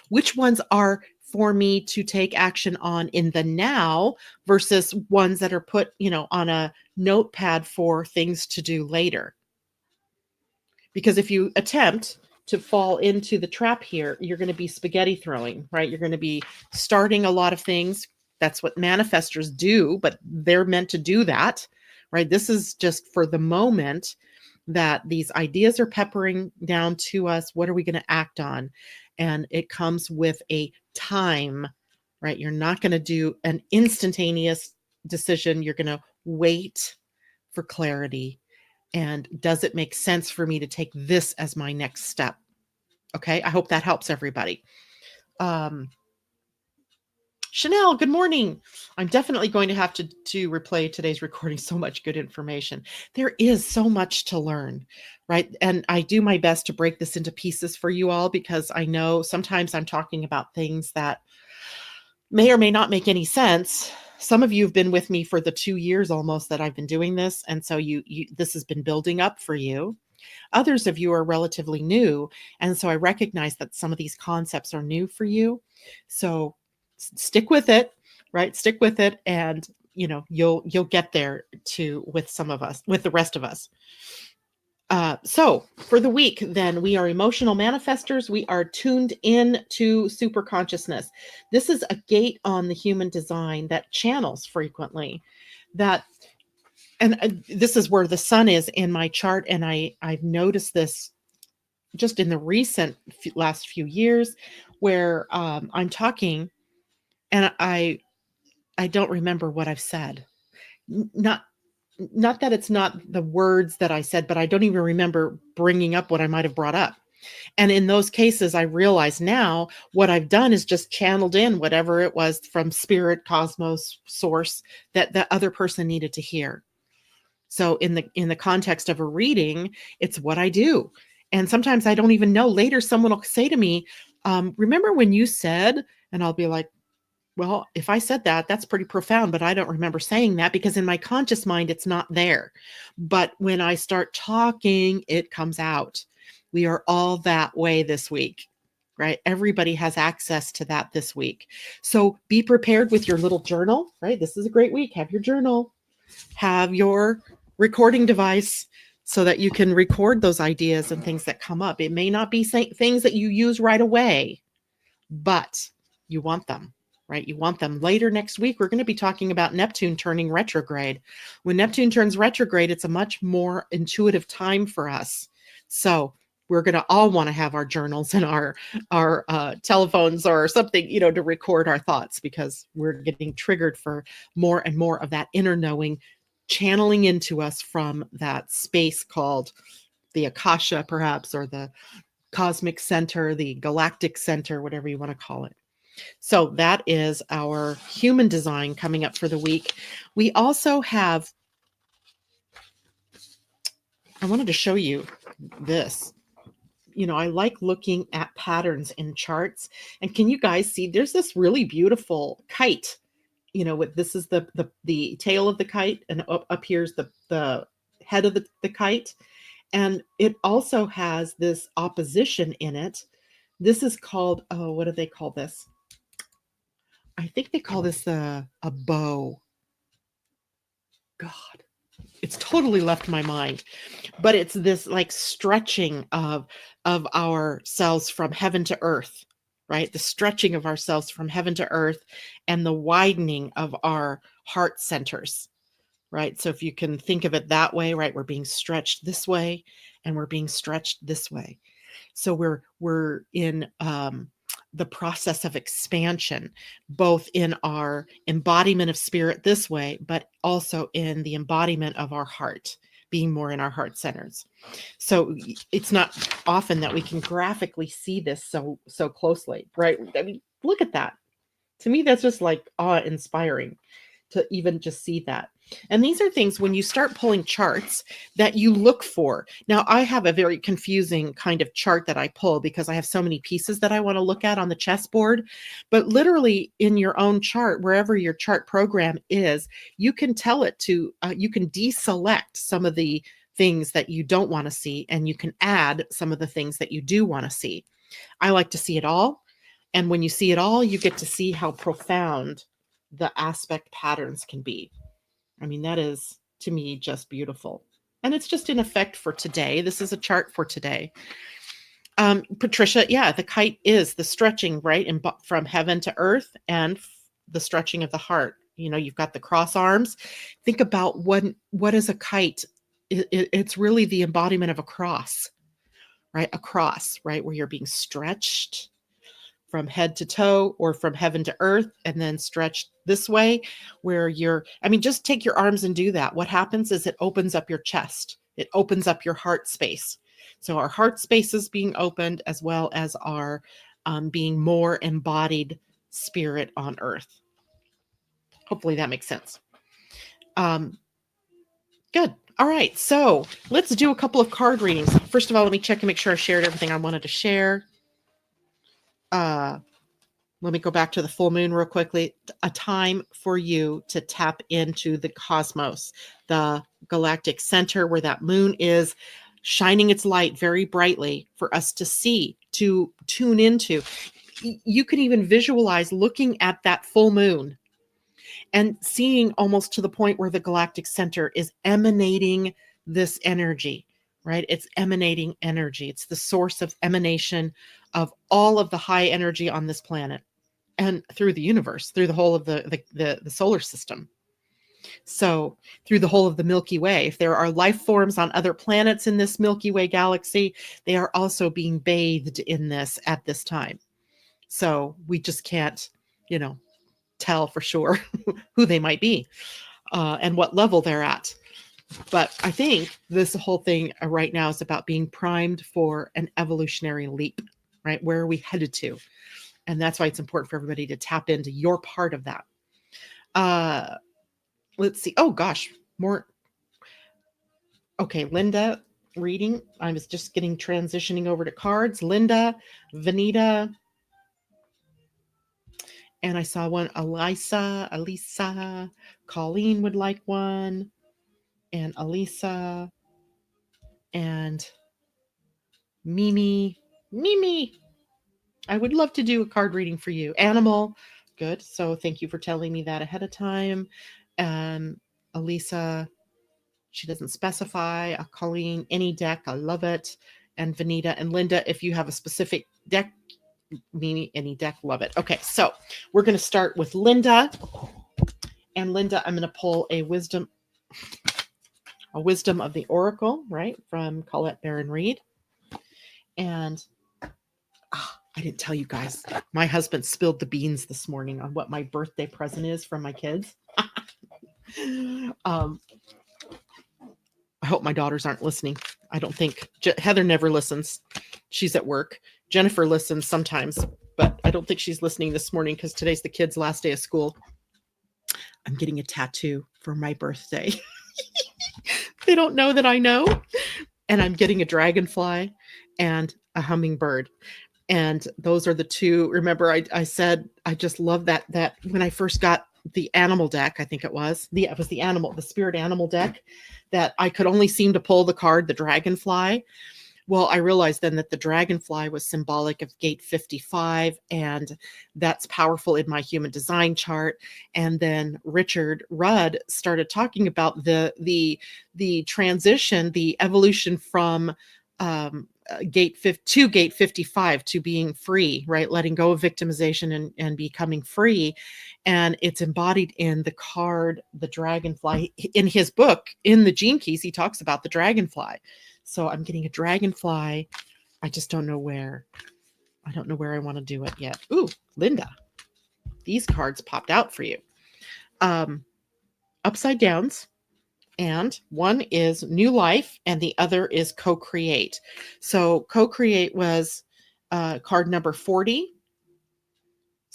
which ones are for me to take action on in the now versus ones that are put, on a notepad for things to do later. Because if you attempt to fall into the trap here, you're going to be spaghetti throwing, right? You're going to be starting a lot of things. That's what manifestors do, but they're meant to do that, right? This is just for the moment that these ideas are peppering down to us. What are we going to act on? And it comes with a time, right? You're not going to do an instantaneous decision. You're going to wait for clarity. And does it make sense for me to take this as my next step? Okay, I hope that helps everybody. Chanel, good morning. I'm definitely going to have to replay today's recording. So much good information. There is so much to learn, right? And I do my best to break this into pieces for you all, because I know sometimes I'm talking about things that may or may not make any sense. Some of you have been with me for the 2 years almost that I've been doing this. And so you this has been building up for you. Others of you are relatively new. And so I recognize that some of these concepts are new for you. So stick with it, right? Stick with it. And you'll get there too with some of us, with the rest of us. So for the week, then, we are emotional manifestors. We are tuned in to super consciousness. This is a gate on the human design that channels frequently. And this is where the sun is in my chart. And I've noticed this just in the recent last few years, where I'm talking and I don't remember what I've said. Not that it's not the words that I said, but I don't even remember bringing up what I might have brought up. And in those cases, I realize now what I've done is just channeled in whatever it was from spirit, cosmos, source that the other person needed to hear. So in the context of a reading, it's what I do. And sometimes I don't even know. Later, someone will say to me, remember when you said, and I'll be like, well, if I said that, that's pretty profound, but I don't remember saying that, because in my conscious mind, it's not there. But when I start talking, it comes out. We are all that way this week, right? Everybody has access to that this week. So be prepared with your little journal, right? This is a great week. Have your journal, have your recording device, so that you can record those ideas and things that come up. It may not be things that you use right away, but you want them. Right? You want them. Later next week, we're going to be talking about Neptune turning retrograde. When Neptune turns retrograde, it's a much more intuitive time for us. So we're going to all want to have our journals and our telephones or something, to record our thoughts, because we're getting triggered for more and more of that inner knowing channeling into us from that space called the Akasha, perhaps, or the cosmic center, the galactic center, whatever you want to call it. So that is our human design coming up for the week. We also have, I wanted to show you this. I like looking at patterns in charts. And can you guys see, there's this really beautiful kite, this is the tail of the kite, and up here's the head of the kite. And it also has this opposition in it. This is called, what do they call this? I think they call this a bow. God, it's totally left my mind. But it's this like stretching of ourselves from heaven to earth, right? The stretching of ourselves from heaven to earth, and the widening of our heart centers, right? So if you can think of it that way, right? We're being stretched this way, and we're being stretched this way. So we're in the process of expansion, both in our embodiment of spirit this way, but also in the embodiment of our heart, being more in our heart centers. So it's not often that we can graphically see this so closely, right? I mean, look at that. To me, that's just like awe-inspiring to even just see that. And these are things when you start pulling charts that you look for. Now, I have a very confusing kind of chart that I pull because I have so many pieces that I want to look at on the chessboard. But literally in your own chart, wherever your chart program is, you can tell it to, you can deselect some of the things that you don't want to see, and you can add some of the things that you do want to see. I like to see it all. And when you see it all, you get to see how profound the aspect patterns can be. I mean, that is to me just beautiful. And it's just in effect for today. This is a chart for today. Patricia, yeah, the kite is the stretching, right? From heaven to earth, and the stretching of the heart. You know, you've got the cross arms. Think about what is a kite? It's really the embodiment of a cross, right? A cross, right? Where you're being stretched from head to toe or from heaven to earth, and then stretched this way where just take your arms and do that. What happens is it opens up your chest. It opens up your heart space. So our heart space is being opened, as well as our being more embodied spirit on earth. Hopefully that makes sense. Good. All right. So let's do a couple of card readings. First of all, let me check and make sure I shared everything I wanted to share. Let me go back to the full moon real quickly. A time for you to tap into the cosmos, the galactic center where that moon is shining its light very brightly for us to see, to tune into. You can even visualize looking at that full moon and seeing almost to the point where the galactic center is emanating this energy, right? It's emanating energy. It's the source of emanation of all of the high energy on this planet and through the universe, through the whole of the solar system. So through the whole of the Milky Way, if there are life forms on other planets in this Milky Way galaxy, they are also being bathed in this at this time. So we just can't, tell for sure who they might be and what level they're at. But I think this whole thing right now is about being primed for an evolutionary leap, right? Where are we headed to? And that's why it's important for everybody to tap into your part of that. Let's see. Oh gosh, more. Okay, Linda reading. I was just transitioning over to cards. Linda, Vanita, and I saw one. Elisa, Colleen would like one, and Elisa, and Mimi. I would love to do a card reading for you. Animal, good. So thank you for telling me that ahead of time. Elisa, she doesn't specify. Colleen, any deck, I love it. And Vanita and Linda, if you have a specific deck, Mimi, any deck, love it. Okay, so we're going to start with Linda. And Linda, I'm going to pull a wisdom of the Oracle, right, from Colette Baron Reed. And I didn't tell you guys, my husband spilled the beans this morning on what my birthday present is from my kids. I hope my daughters aren't listening. I don't think Heather never listens. She's at work. Jennifer listens sometimes, but I don't think she's listening this morning because today's the kids' last day of school. I'm getting a tattoo for my birthday. They don't know that I know. And I'm getting a dragonfly and a hummingbird. And those are the two. Remember, I said I just love that when I first got the animal deck, I think it was the spirit animal deck, that I could only seem to pull the card, the dragonfly. Well, I realized then that the dragonfly was symbolic of gate 55, and that's powerful in my human design chart. And then Richard Rudd started talking about the transition, the evolution from gate 55 to being free, right? Letting go of victimization and becoming free. And it's embodied in the card, the dragonfly. In his book, in the Gene Keys, he talks about the dragonfly. So I'm getting a dragonfly. I just don't know where. I don't know where I want to do it yet. Ooh, Linda, these cards popped out for you. Upside downs. And one is new life and the other is co-create. So co-create was card number 40.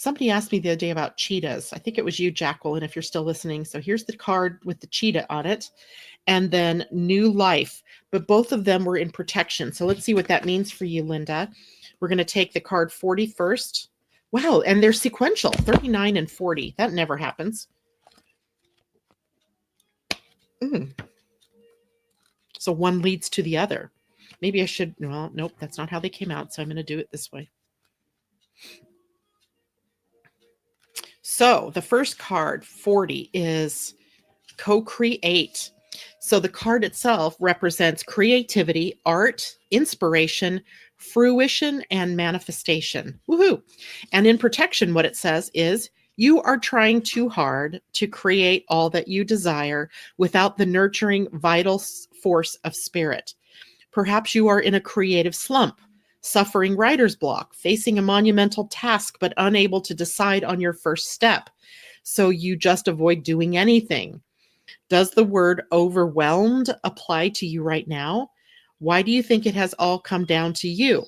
Somebody asked me the other day about cheetahs. I think it was you, Jacqueline, if you're still listening. So here's the card with the cheetah on it, and then new life. But both of them were in protection. So let's see what that means for you, Linda. We're going to take the card 40 first. Wow, and they're sequential, 39 and 40. That never happens. So one leads to the other. Maybe I should, well, nope, that's not how they came out. So I'm going to do it this way. So the first card, 40, is co-create. So the card itself represents creativity, art, inspiration, fruition, and manifestation. Woohoo! And in protection, what it says is, you are trying too hard to create all that you desire without the nurturing, vital force of spirit. Perhaps you are in a creative slump, suffering writer's block, facing a monumental task, but unable to decide on your first step. So you just avoid doing anything. Does the word overwhelmed apply to you right now? Why do you think it has all come down to you?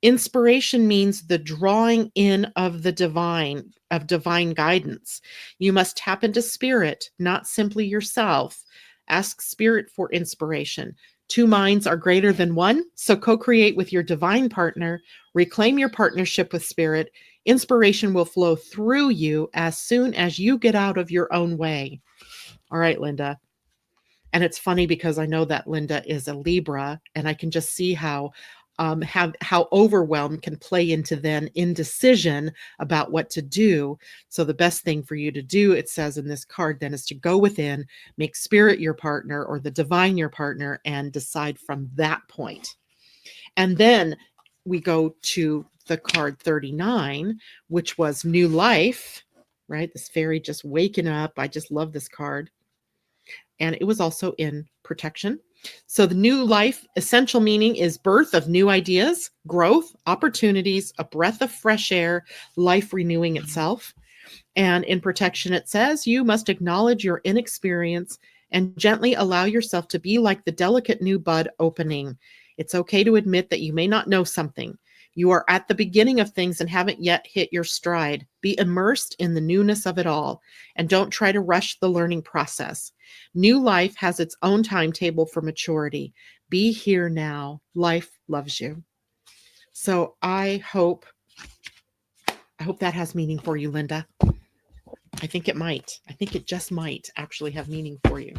Inspiration means the drawing in of the divine, of divine guidance. You must tap into spirit, not simply yourself. Ask spirit for inspiration. Two minds are greater than one, so co-create with your divine partner. Reclaim your partnership with spirit. Inspiration will flow through you as soon as you get out of your own way. All right, Linda. And it's funny because I know that Linda is a Libra, and I can just see how overwhelm can play into then indecision about what to do. So the best thing for you to do, it says in this card, then, is to go within, make spirit your partner or the divine your partner, and decide from that point. And then we go to the card 39, which was new life, right? This fairy just waking up. I just love this card. And it was also in protection. So the new life essential meaning is birth of new ideas, growth, opportunities, a breath of fresh air, life renewing itself. And in protection, it says you must acknowledge your inexperience and gently allow yourself to be like the delicate new bud opening. It's okay to admit that you may not know something. You are at the beginning of things and haven't yet hit your stride. Be immersed in the newness of it all, and don't try to rush the learning process. New life has its own timetable for maturity. Be here now. Life loves you. So I hope that has meaning for you, Linda. I think it might. I think it just might actually have meaning for you.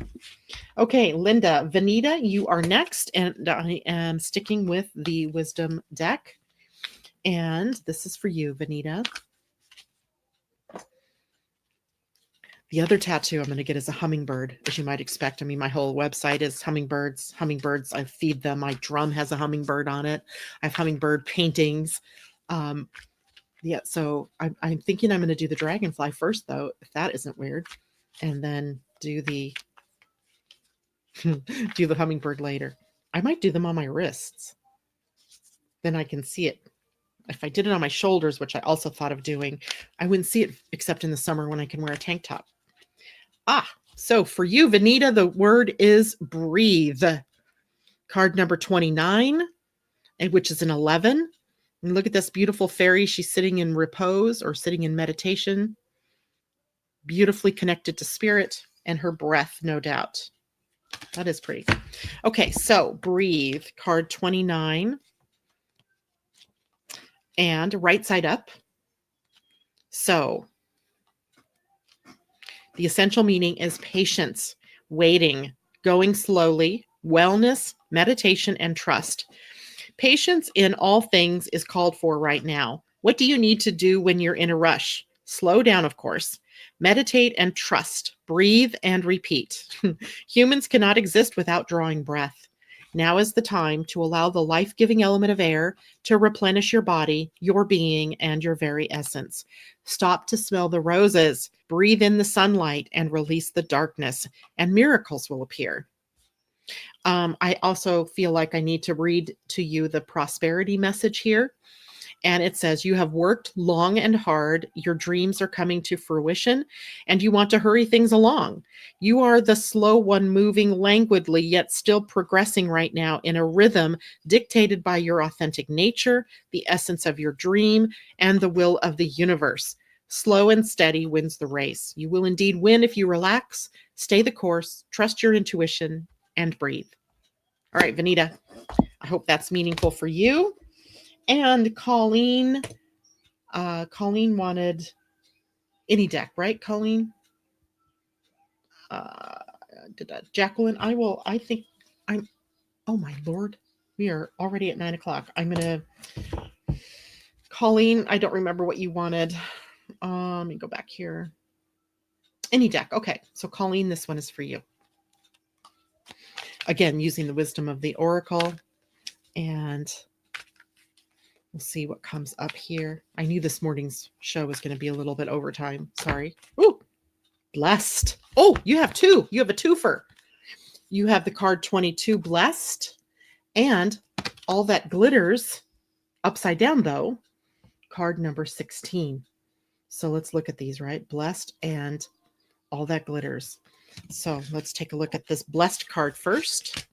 Okay, Linda, Vanita, you are next, and I am sticking with the wisdom deck. And this is for you, Vanita. The other tattoo I'm going to get is a hummingbird, as you might expect. I mean, my whole website is hummingbirds. Hummingbirds, I feed them. My drum has a hummingbird on it. I have hummingbird paintings. Yeah, so I'm thinking I'm going to do the dragonfly first, though, if that isn't weird, and then do the do the hummingbird later. I might do them on my wrists. Then I can see it. If I did it on my shoulders, which I also thought of doing, I wouldn't see it except in the summer when I can wear a tank top. So for you, Vanita, the word is breathe. Card number 29, which is an 11. And look at this beautiful fairy. She's sitting in repose or sitting in meditation, beautifully connected to spirit and her breath, no doubt. That is pretty. Okay, so breathe, card 29. And right side up. So the essential meaning is patience, waiting, going slowly, wellness, meditation, and trust. Patience in all things is called for right now. What do you need to do when you're in a rush? Slow down, of course. Meditate and trust. Breathe and repeat. Humans cannot exist without drawing breath. Now is the time to allow the life-giving element of air to replenish your body, your being, and your very essence. Stop to smell the roses, breathe in the sunlight, and release the darkness, and miracles will appear. I also feel like I need to read to you the prosperity message here. And it says, you have worked long and hard. Your dreams are coming to fruition, and you want to hurry things along. You are the slow one, moving languidly, yet still progressing right now in a rhythm dictated by your authentic nature, the essence of your dream, and the will of the universe. Slow and steady wins the race. You will indeed win if you relax, stay the course, trust your intuition, and breathe. All right, Vanita, I hope that's meaningful for you. And Colleen wanted any deck, right, Colleen? Jacqueline, I think I'm, oh my Lord, we are already at 9:00. Colleen, I don't remember what you wanted. Let me go back here. Any deck. Okay. So Colleen, this one is for you. Again, using the wisdom of the Oracle, and we'll see what comes up here. I knew this morning's show was going to be a little bit overtime. Sorry. Ooh, blessed. Oh, you have two. You have a twofer. You have the card 22, blessed, and all that glitters upside down, though, card number 16. So let's look at these, right? Blessed and all that glitters. So let's take a look at this blessed card first.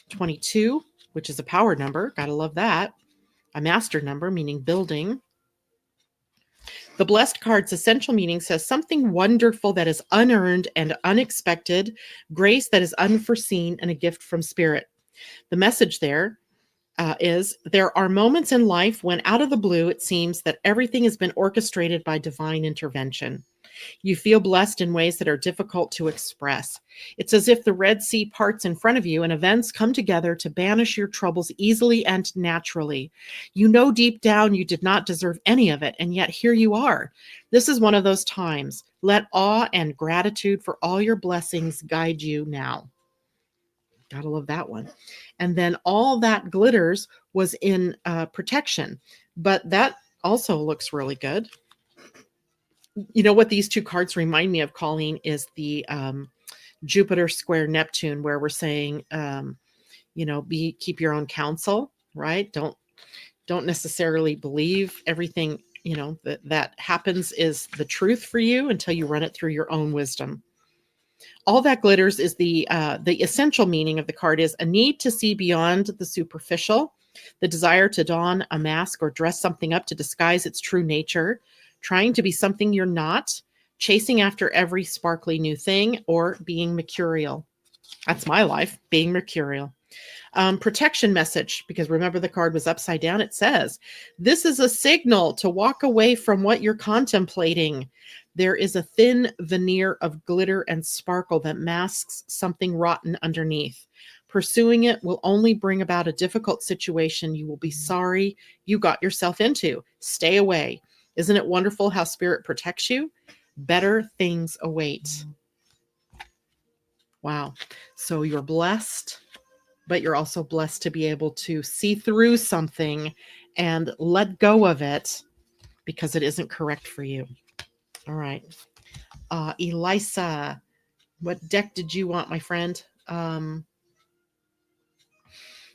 22, which is a power number. Gotta love that. A master number, meaning building. The blessed card's essential meaning says something wonderful that is unearned and unexpected, grace that is unforeseen, and a gift from spirit. The message there is there are moments in life when out of the blue, it seems that everything has been orchestrated by divine intervention. You feel blessed in ways that are difficult to express. It's as if the Red Sea parts in front of you and events come together to banish your troubles easily and naturally. You know deep down you did not deserve any of it, and yet here you are. This is one of those times. Let awe and gratitude for all your blessings guide you now. Gotta love that one. And then all that glitters was in protection, but that also looks really good. You know what these two cards remind me of, Colleen, is the Jupiter square Neptune, where we're saying, keep your own counsel, right? Don't necessarily believe everything, that happens is the truth for you until you run it through your own wisdom. All that glitters is the essential meaning of the card is a need to see beyond the superficial, the desire to don a mask or dress something up to disguise its true nature, trying to be something you're not, chasing after every sparkly new thing, or being mercurial. That's my life, being mercurial. Protection message, because remember the card was upside down. It says, this is a signal to walk away from what you're contemplating. There is a thin veneer of glitter and sparkle that masks something rotten underneath. Pursuing it will only bring about a difficult situation you will be sorry you got yourself into. Stay away. Isn't it wonderful how spirit protects you? Better things await. Wow. So you're blessed, but you're also blessed to be able to see through something and let go of it because it isn't correct for you. All right. Elisa, what deck did you want, my friend?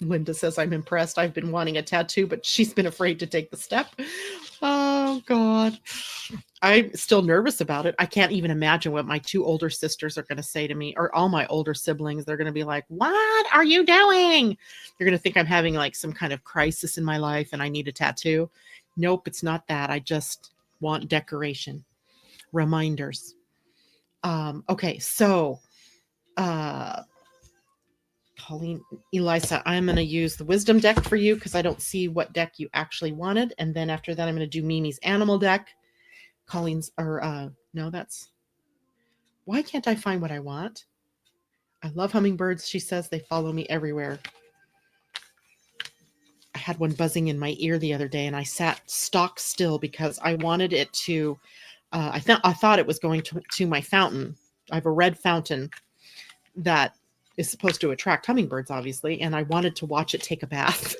Linda says, I'm impressed. I've been wanting a tattoo, but she's been afraid to take the step. Oh, God. I'm still nervous about it. I can't even imagine what my two older sisters are going to say to me, or all my older siblings. They're going to be like, what are you doing? They're going to think I'm having like some kind of crisis in my life and I need a tattoo. Nope, it's not that. I just want decoration. Reminders. Okay, so Colleen, Elisa, I'm going to use the wisdom deck for you because I don't see what deck you actually wanted. And then after that, I'm going to do Mimi's animal deck. Colleen's, no, that's, why can't I find what I want? I love hummingbirds. She says they follow me everywhere. I had one buzzing in my ear the other day and I sat stock still because I wanted it to, I thought it was going to my fountain. I have a red fountain that is supposed to attract hummingbirds, obviously, and I wanted to watch it take a bath.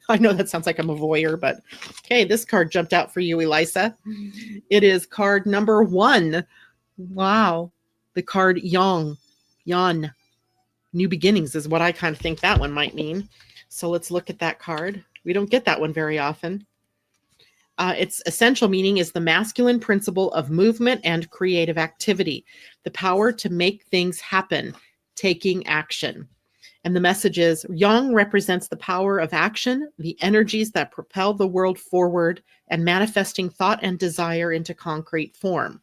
I know that sounds like I'm a voyeur, but okay, this card jumped out for you, Elisa. It is card number 1. Wow. The card Yang. New beginnings is what I kind of think that one might mean. So let's look at that card. We don't get that one very often. Its essential meaning is the masculine principle of movement and creative activity, the power to make things happen, taking action. And the message is Yang represents the power of action, the energies that propel the world forward, and manifesting thought and desire into concrete form.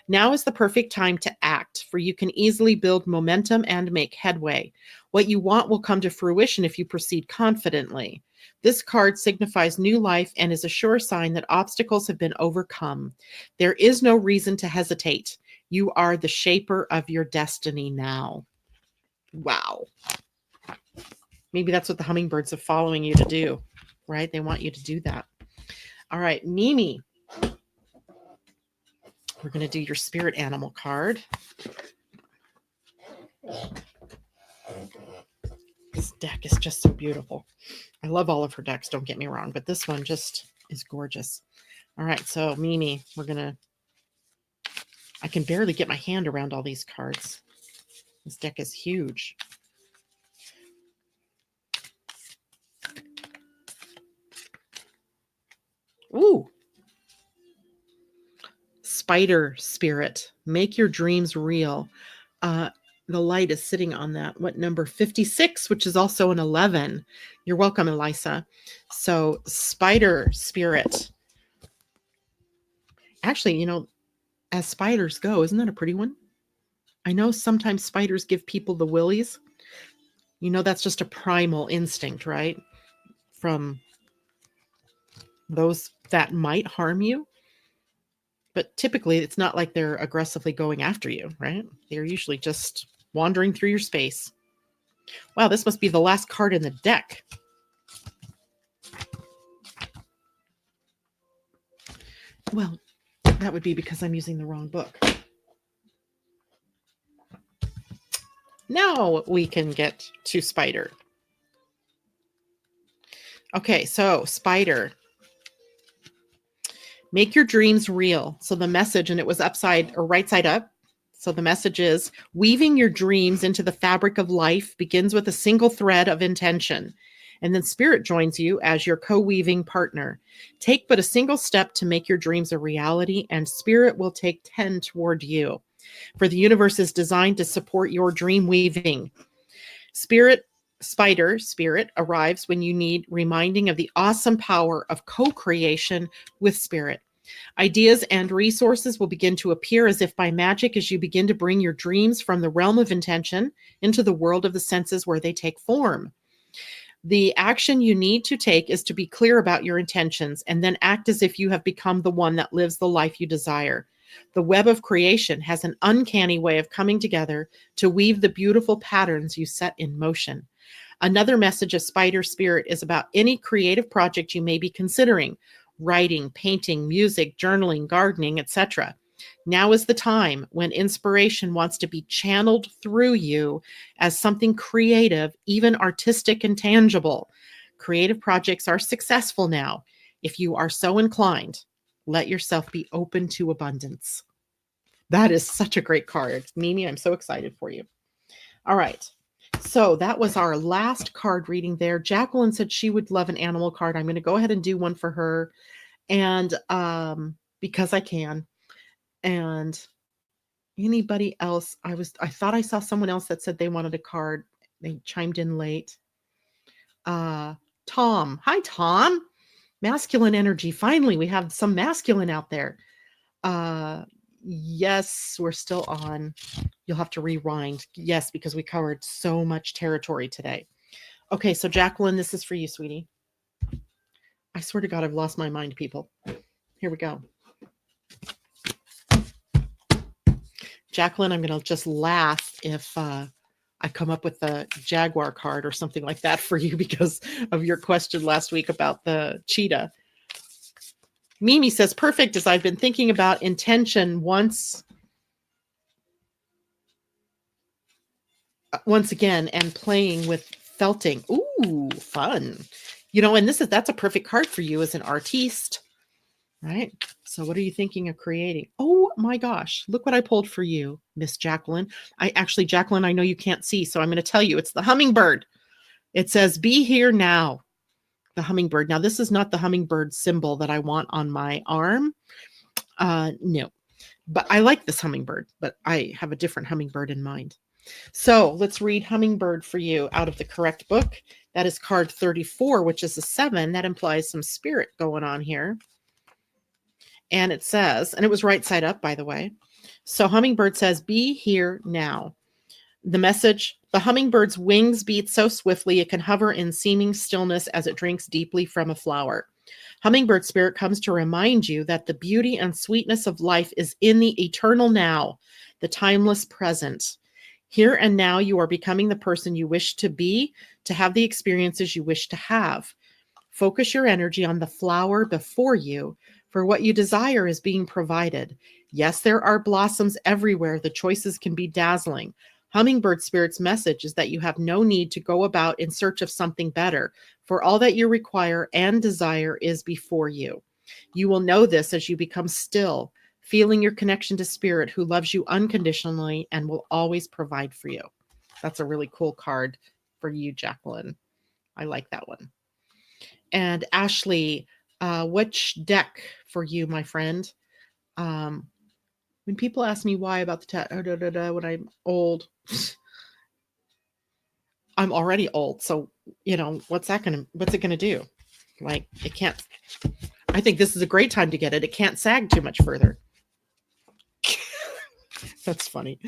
Now is the perfect time to act, for you can easily build momentum and make headway. What you want will come to fruition if you proceed confidently. This card signifies new life and is a sure sign that obstacles have been overcome. There is no reason to hesitate. You are the shaper of your destiny now. Wow. Maybe that's what the hummingbirds are following you to do, right? They want you to do that. All right, Mimi. We're going to do your spirit animal card. This deck is just so beautiful. I love all of her decks, don't get me wrong, but this one just is gorgeous. All right, so Mimi, I can barely get my hand around all these cards. This deck is huge. Ooh. Spider spirit, make your dreams real. The light is sitting on that. What number? 56, which is also an 11. You're welcome, Elisa. So spider spirit. Actually, as spiders go, isn't that a pretty one? I know sometimes spiders give people the willies. That's just a primal instinct, right? From those that might harm you. But typically, it's not like they're aggressively going after you, right? They're usually just wandering through your space. Wow, this must be the last card in the deck. Well, that would be because I'm using the wrong book. Now we can get to Spider. Okay, so Spider. Make your dreams real. So the message, and it was upside or right side up. So the message is, weaving your dreams into the fabric of life begins with a single thread of intention. And then Spirit joins you as your co-weaving partner. Take but a single step to make your dreams a reality, and Spirit will take 10 toward you. For the universe is designed to support your dream weaving. Spirit arrives when you need reminding of the awesome power of co-creation with Spirit. Ideas and resources will begin to appear as if by magic as you begin to bring your dreams from the realm of intention into the world of the senses where they take form. The action you need to take is to be clear about your intentions and then act as if you have become the one that lives the life you desire. The web of creation has an uncanny way of coming together to weave the beautiful patterns you set in motion. Another message of Spider Spirit is about any creative project you may be considering: writing, painting, music, journaling, gardening, etc. Now is the time when inspiration wants to be channeled through you as something creative, even artistic and tangible. Creative projects are successful now. If you are so inclined, let yourself be open to abundance. That is such a great card. Mimi, I'm so excited for you. All right. So that was our last card reading there. Jacqueline said she would love an animal card. I'm going to go ahead and do one for her. And because I can. And anybody else, I thought I saw someone else that said they wanted a card. They chimed in late. Tom. Hi, Tom. Masculine energy. Finally, we have some masculine out there. Yes, we're still on. You'll have to rewind. Yes, because we covered so much territory today. Okay, so Jacqueline, this is for you, sweetie. I swear to God, I've lost my mind, people. Here we go. Jacqueline, I'm going to just laugh if I come up with a Jaguar card or something like that for you because of your question last week about the cheetah. Mimi says, perfect, as I've been thinking about intention once again and playing with felting. Ooh, fun. And that's a perfect card for you as an artiste, right? So what are you thinking of creating? Oh my gosh, look what I pulled for you, Miss Jacqueline. Jacqueline, I know you can't see, so I'm going to tell you, it's the hummingbird. It says, be here now. The hummingbird. Now, this is not the hummingbird symbol that I want on my arm. No, but I like this hummingbird, but I have a different hummingbird in mind. So let's read Hummingbird for you out of the correct book. That is card 34, which is a 7. That implies some spirit going on here. And it says, and it was right side up, by the way. So Hummingbird says, be here now. The message, the hummingbird's wings beat so swiftly it can hover in seeming stillness as it drinks deeply from a flower. Hummingbird spirit comes to remind you that the beauty and sweetness of life is in the eternal now, the timeless present. Here and now, you are becoming the person you wish to be, to have the experiences you wish to have. Focus your energy on the flower before you, for what you desire is being provided. Yes, there are blossoms everywhere. The choices can be dazzling. Hummingbird Spirit's message is that you have no need to go about in search of something better, for all that you require and desire is before you. You will know this as you become still, feeling your connection to Spirit, who loves you unconditionally and will always provide for you. That's a really cool card for you, Jacqueline. I like that one. And Ashley, which deck for you, my friend? When people ask me why about the when I'm old, I'm already old. So, what's it going to do? Like, it can't, I think this is a great time to get it. It can't sag too much further. That's funny.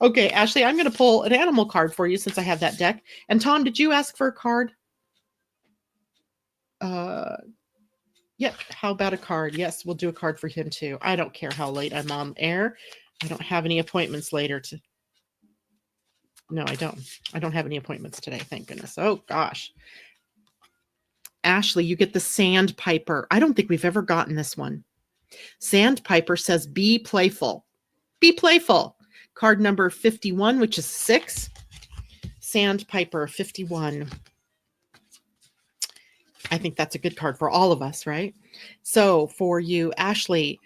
Okay, Ashley, I'm going to pull an animal card for you since I have that deck. And Tom, did you ask for a card? Yep. How about a card? Yes, we'll do a card for him too. I don't care how late I'm on air. I don't have any appointments later to. No, I don't. I don't have any appointments today. Thank goodness. Oh gosh. Ashley, you get the Sandpiper. I don't think we've ever gotten this one. Sandpiper says, be playful. Be playful. Card number 51, which is 6. Sandpiper 51. I think that's a good card for all of us, right? So for you, Ashley,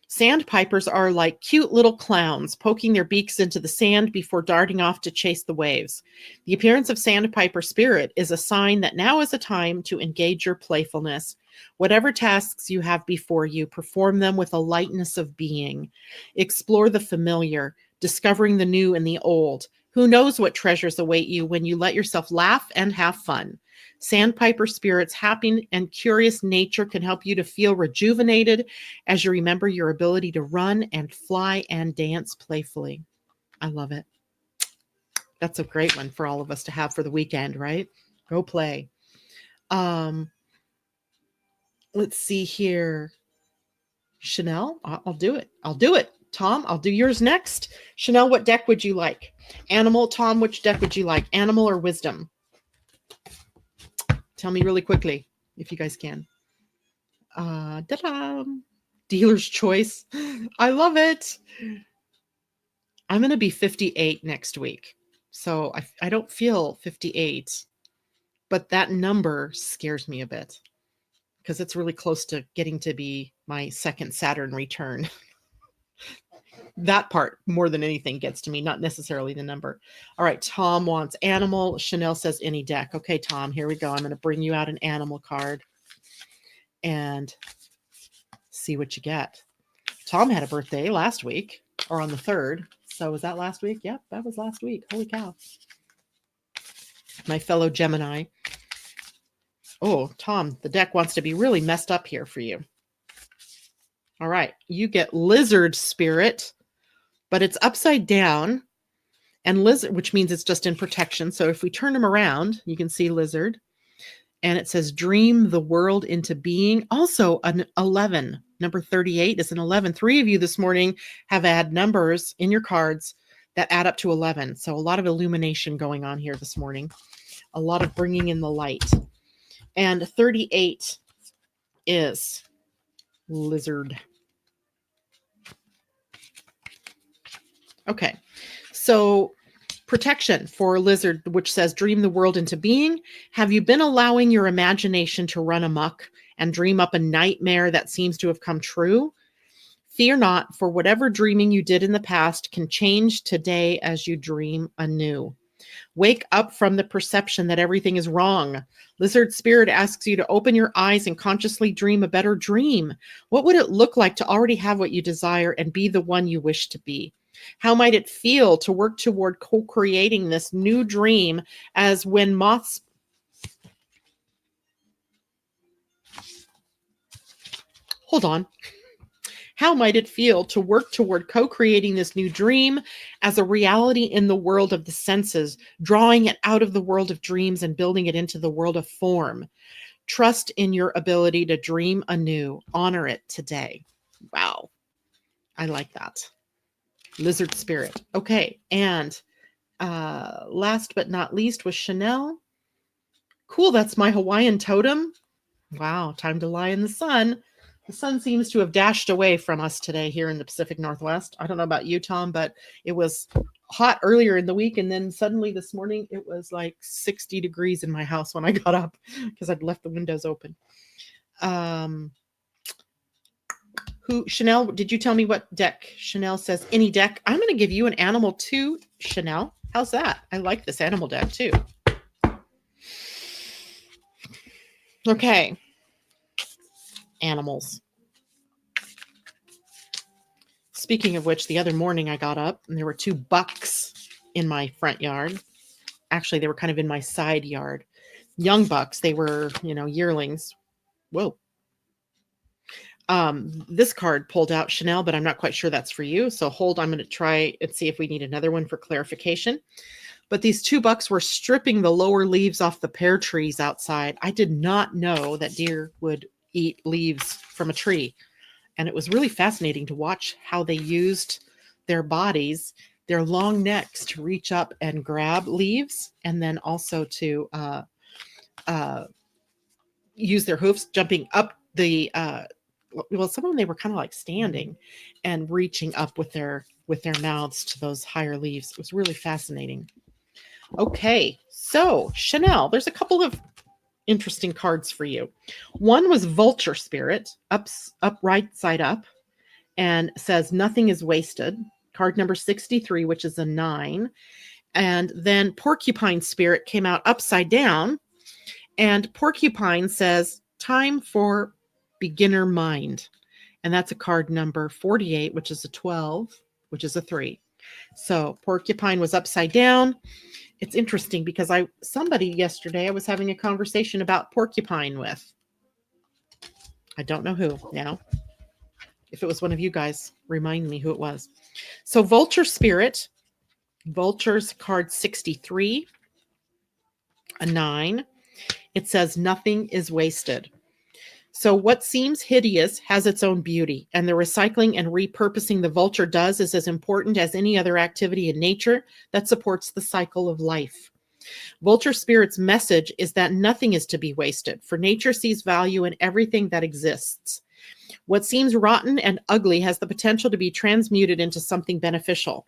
sandpipers are like cute little clowns poking their beaks into the sand before darting off to chase the waves. The appearance of sandpiper spirit is a sign that now is a time to engage your playfulness. Whatever tasks you have before you, perform them with a lightness of being. Explore the familiar, discovering the new and the old. Who knows what treasures await you when you let yourself laugh and have fun. Sandpiper spirit's happy and curious nature can help you to feel rejuvenated as you remember your ability to run and fly and dance playfully. I love it. That's a great one for all of us to have for the weekend, right? Go play. Let's see here. Chanel, I'll do it. I'll do it. Tom, I'll do yours next. Chanel, what deck would you like? Animal. Tom, which deck would you like? Animal or wisdom? Tell me really quickly, if you guys can. Dealer's choice. I love it. I'm going to be 58 next week. So I don't feel 58, but that number scares me a bit because it's really close to getting to be my second Saturn return. That part more than anything gets to me, not necessarily the number. All right. Tom wants animal. Chanel says any deck. Okay, Tom, here we go. I'm going to bring you out an animal card and see what you get. Tom had a birthday last week or on the 3rd. So was that last week? Yep, that was last week. Holy cow. My fellow Gemini. Oh, Tom, the deck wants to be really messed up here for you. All right. You get lizard spirit, but it's upside down. And lizard, which means it's just in protection. So if we turn them around, you can see lizard. And it says, dream the world into being. Also an 11. Number 38 is an 11. 3 of you this morning have had numbers in your cards that add up to 11. So a lot of illumination going on here this morning. A lot of bringing in the light. And 38 is lizard. Okay. So protection for lizard, which says dream the world into being. Have you been allowing your imagination to run amok and dream up a nightmare that seems to have come true? Fear not, for whatever dreaming you did in the past can change today as you dream anew. Wake up from the perception that everything is wrong. Lizard spirit asks you to open your eyes and consciously dream a better dream. What would it look like to already have what you desire and be the one you wish to be? How might it feel to work toward co-creating this new dream as when moths... Hold on. How might it feel to work toward co-creating this new dream as a reality in the world of the senses, drawing it out of the world of dreams and building it into the world of form? Trust in your ability to dream anew. Honor it today. Wow. I like that. Lizard spirit. Okay. And last but not least was Chanel. Cool. That's my Hawaiian totem. Wow. Time to lie in the sun. The sun seems to have dashed away from us today here in the Pacific Northwest. I don't know about you, Tom, but it was hot earlier in the week. And then suddenly this morning, it was like 60 degrees in my house when I got up because I'd left the windows open. Chanel, did you tell me what deck? Chanel says any deck. I'm going to give you an animal too, Chanel. How's that? I like this animal deck too. Okay. Animals. Speaking of which, the other morning I got up and there were 2 bucks in my front yard. Actually, they were kind of in my side yard. Young bucks. They were, yearlings. Whoa. This card pulled out, Chanel, but I'm not quite sure that's for you. So hold, I'm going to try and see if we need another one for clarification. But these 2 bucks were stripping the lower leaves off the pear trees outside. I did not know that deer would eat leaves from a tree. And it was really fascinating to watch how they used their bodies, their long necks to reach up and grab leaves, and then also to use their hoofs, jumping up the some of them, they were kind of like standing and reaching up with their mouths to those higher leaves. It was really fascinating. Okay, so Chanel, there's a couple of interesting cards for you. One was Vulture Spirit, up right side up, and says nothing is wasted. Card number 63, which is a 9. And then Porcupine Spirit came out upside down, and Porcupine says time for beginner mind. And that's a card number 48, which is a 12, which is a 3. So Porcupine was upside down. It's interesting because somebody yesterday I was having a conversation about porcupine with. I don't know who now. If it was one of you guys, remind me who it was. So Vulture Spirit, Vulture's card 63, a 9. It says nothing is wasted. So what seems hideous has its own beauty, and the recycling and repurposing the vulture does is as important as any other activity in nature that supports the cycle of life. Vulture Spirit's message is that nothing is to be wasted, for nature sees value in everything that exists. What seems rotten and ugly has the potential to be transmuted into something beneficial.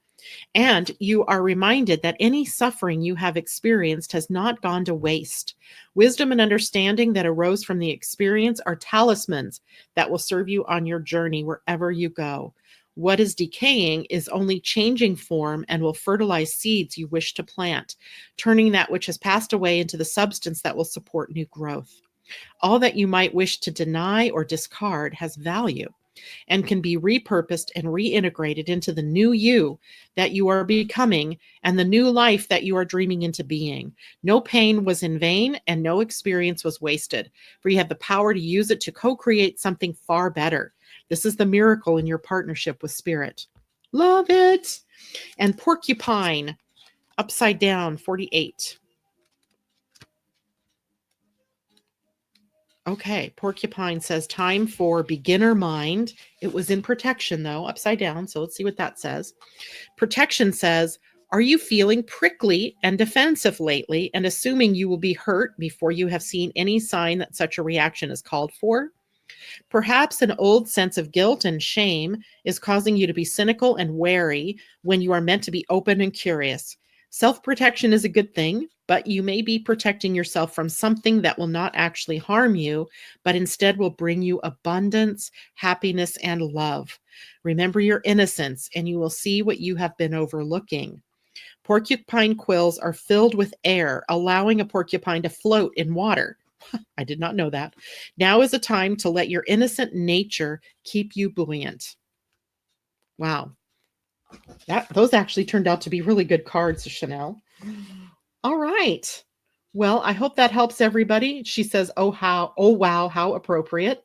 And you are reminded that any suffering you have experienced has not gone to waste. Wisdom and understanding that arose from the experience are talismans that will serve you on your journey wherever you go. What is decaying is only changing form and will fertilize seeds you wish to plant, turning that which has passed away into the substance that will support new growth. All that you might wish to deny or discard has value and can be repurposed and reintegrated into the new you that you are becoming and the new life that you are dreaming into being. No pain was in vain and no experience was wasted, for you have the power to use it to co-create something far better. This is the miracle in your partnership with Spirit. Love it. And Porcupine, upside down, 48. Okay, Porcupine says time for beginner mind. It was in protection though, upside down. So let's see what that says. Protection says, are you feeling prickly and defensive lately and assuming you will be hurt before you have seen any sign that such a reaction is called for? Perhaps an old sense of guilt and shame is causing you to be cynical and wary when you are meant to be open and curious. Self-protection is a good thing, but you may be protecting yourself from something that will not actually harm you, but instead will bring you abundance, happiness, and love. Remember your innocence, and you will see what you have been overlooking. Porcupine quills are filled with air, allowing a porcupine to float in water. I did not know that. Now is a time to let your innocent nature keep you buoyant. Wow. Those actually turned out to be really good cards, Chanel. All right. Well, I hope that helps everybody. She says, oh wow, how appropriate.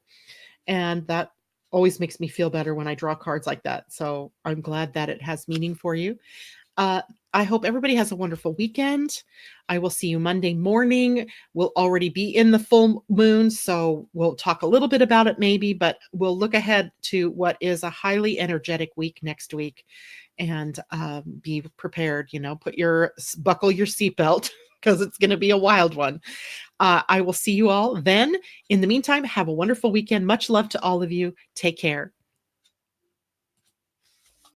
And that always makes me feel better when I draw cards like that. So I'm glad that it has meaning for you. Uh, I hope everybody has a wonderful weekend. I will see you Monday morning. We'll already be in the full moon, so we'll talk a little bit about it maybe, but we'll look ahead to what is a highly energetic week next week, and be prepared. Buckle your seatbelt because it's going to be a wild one. I will see you all then. In the meantime, have a wonderful weekend. Much love to all of you. Take care.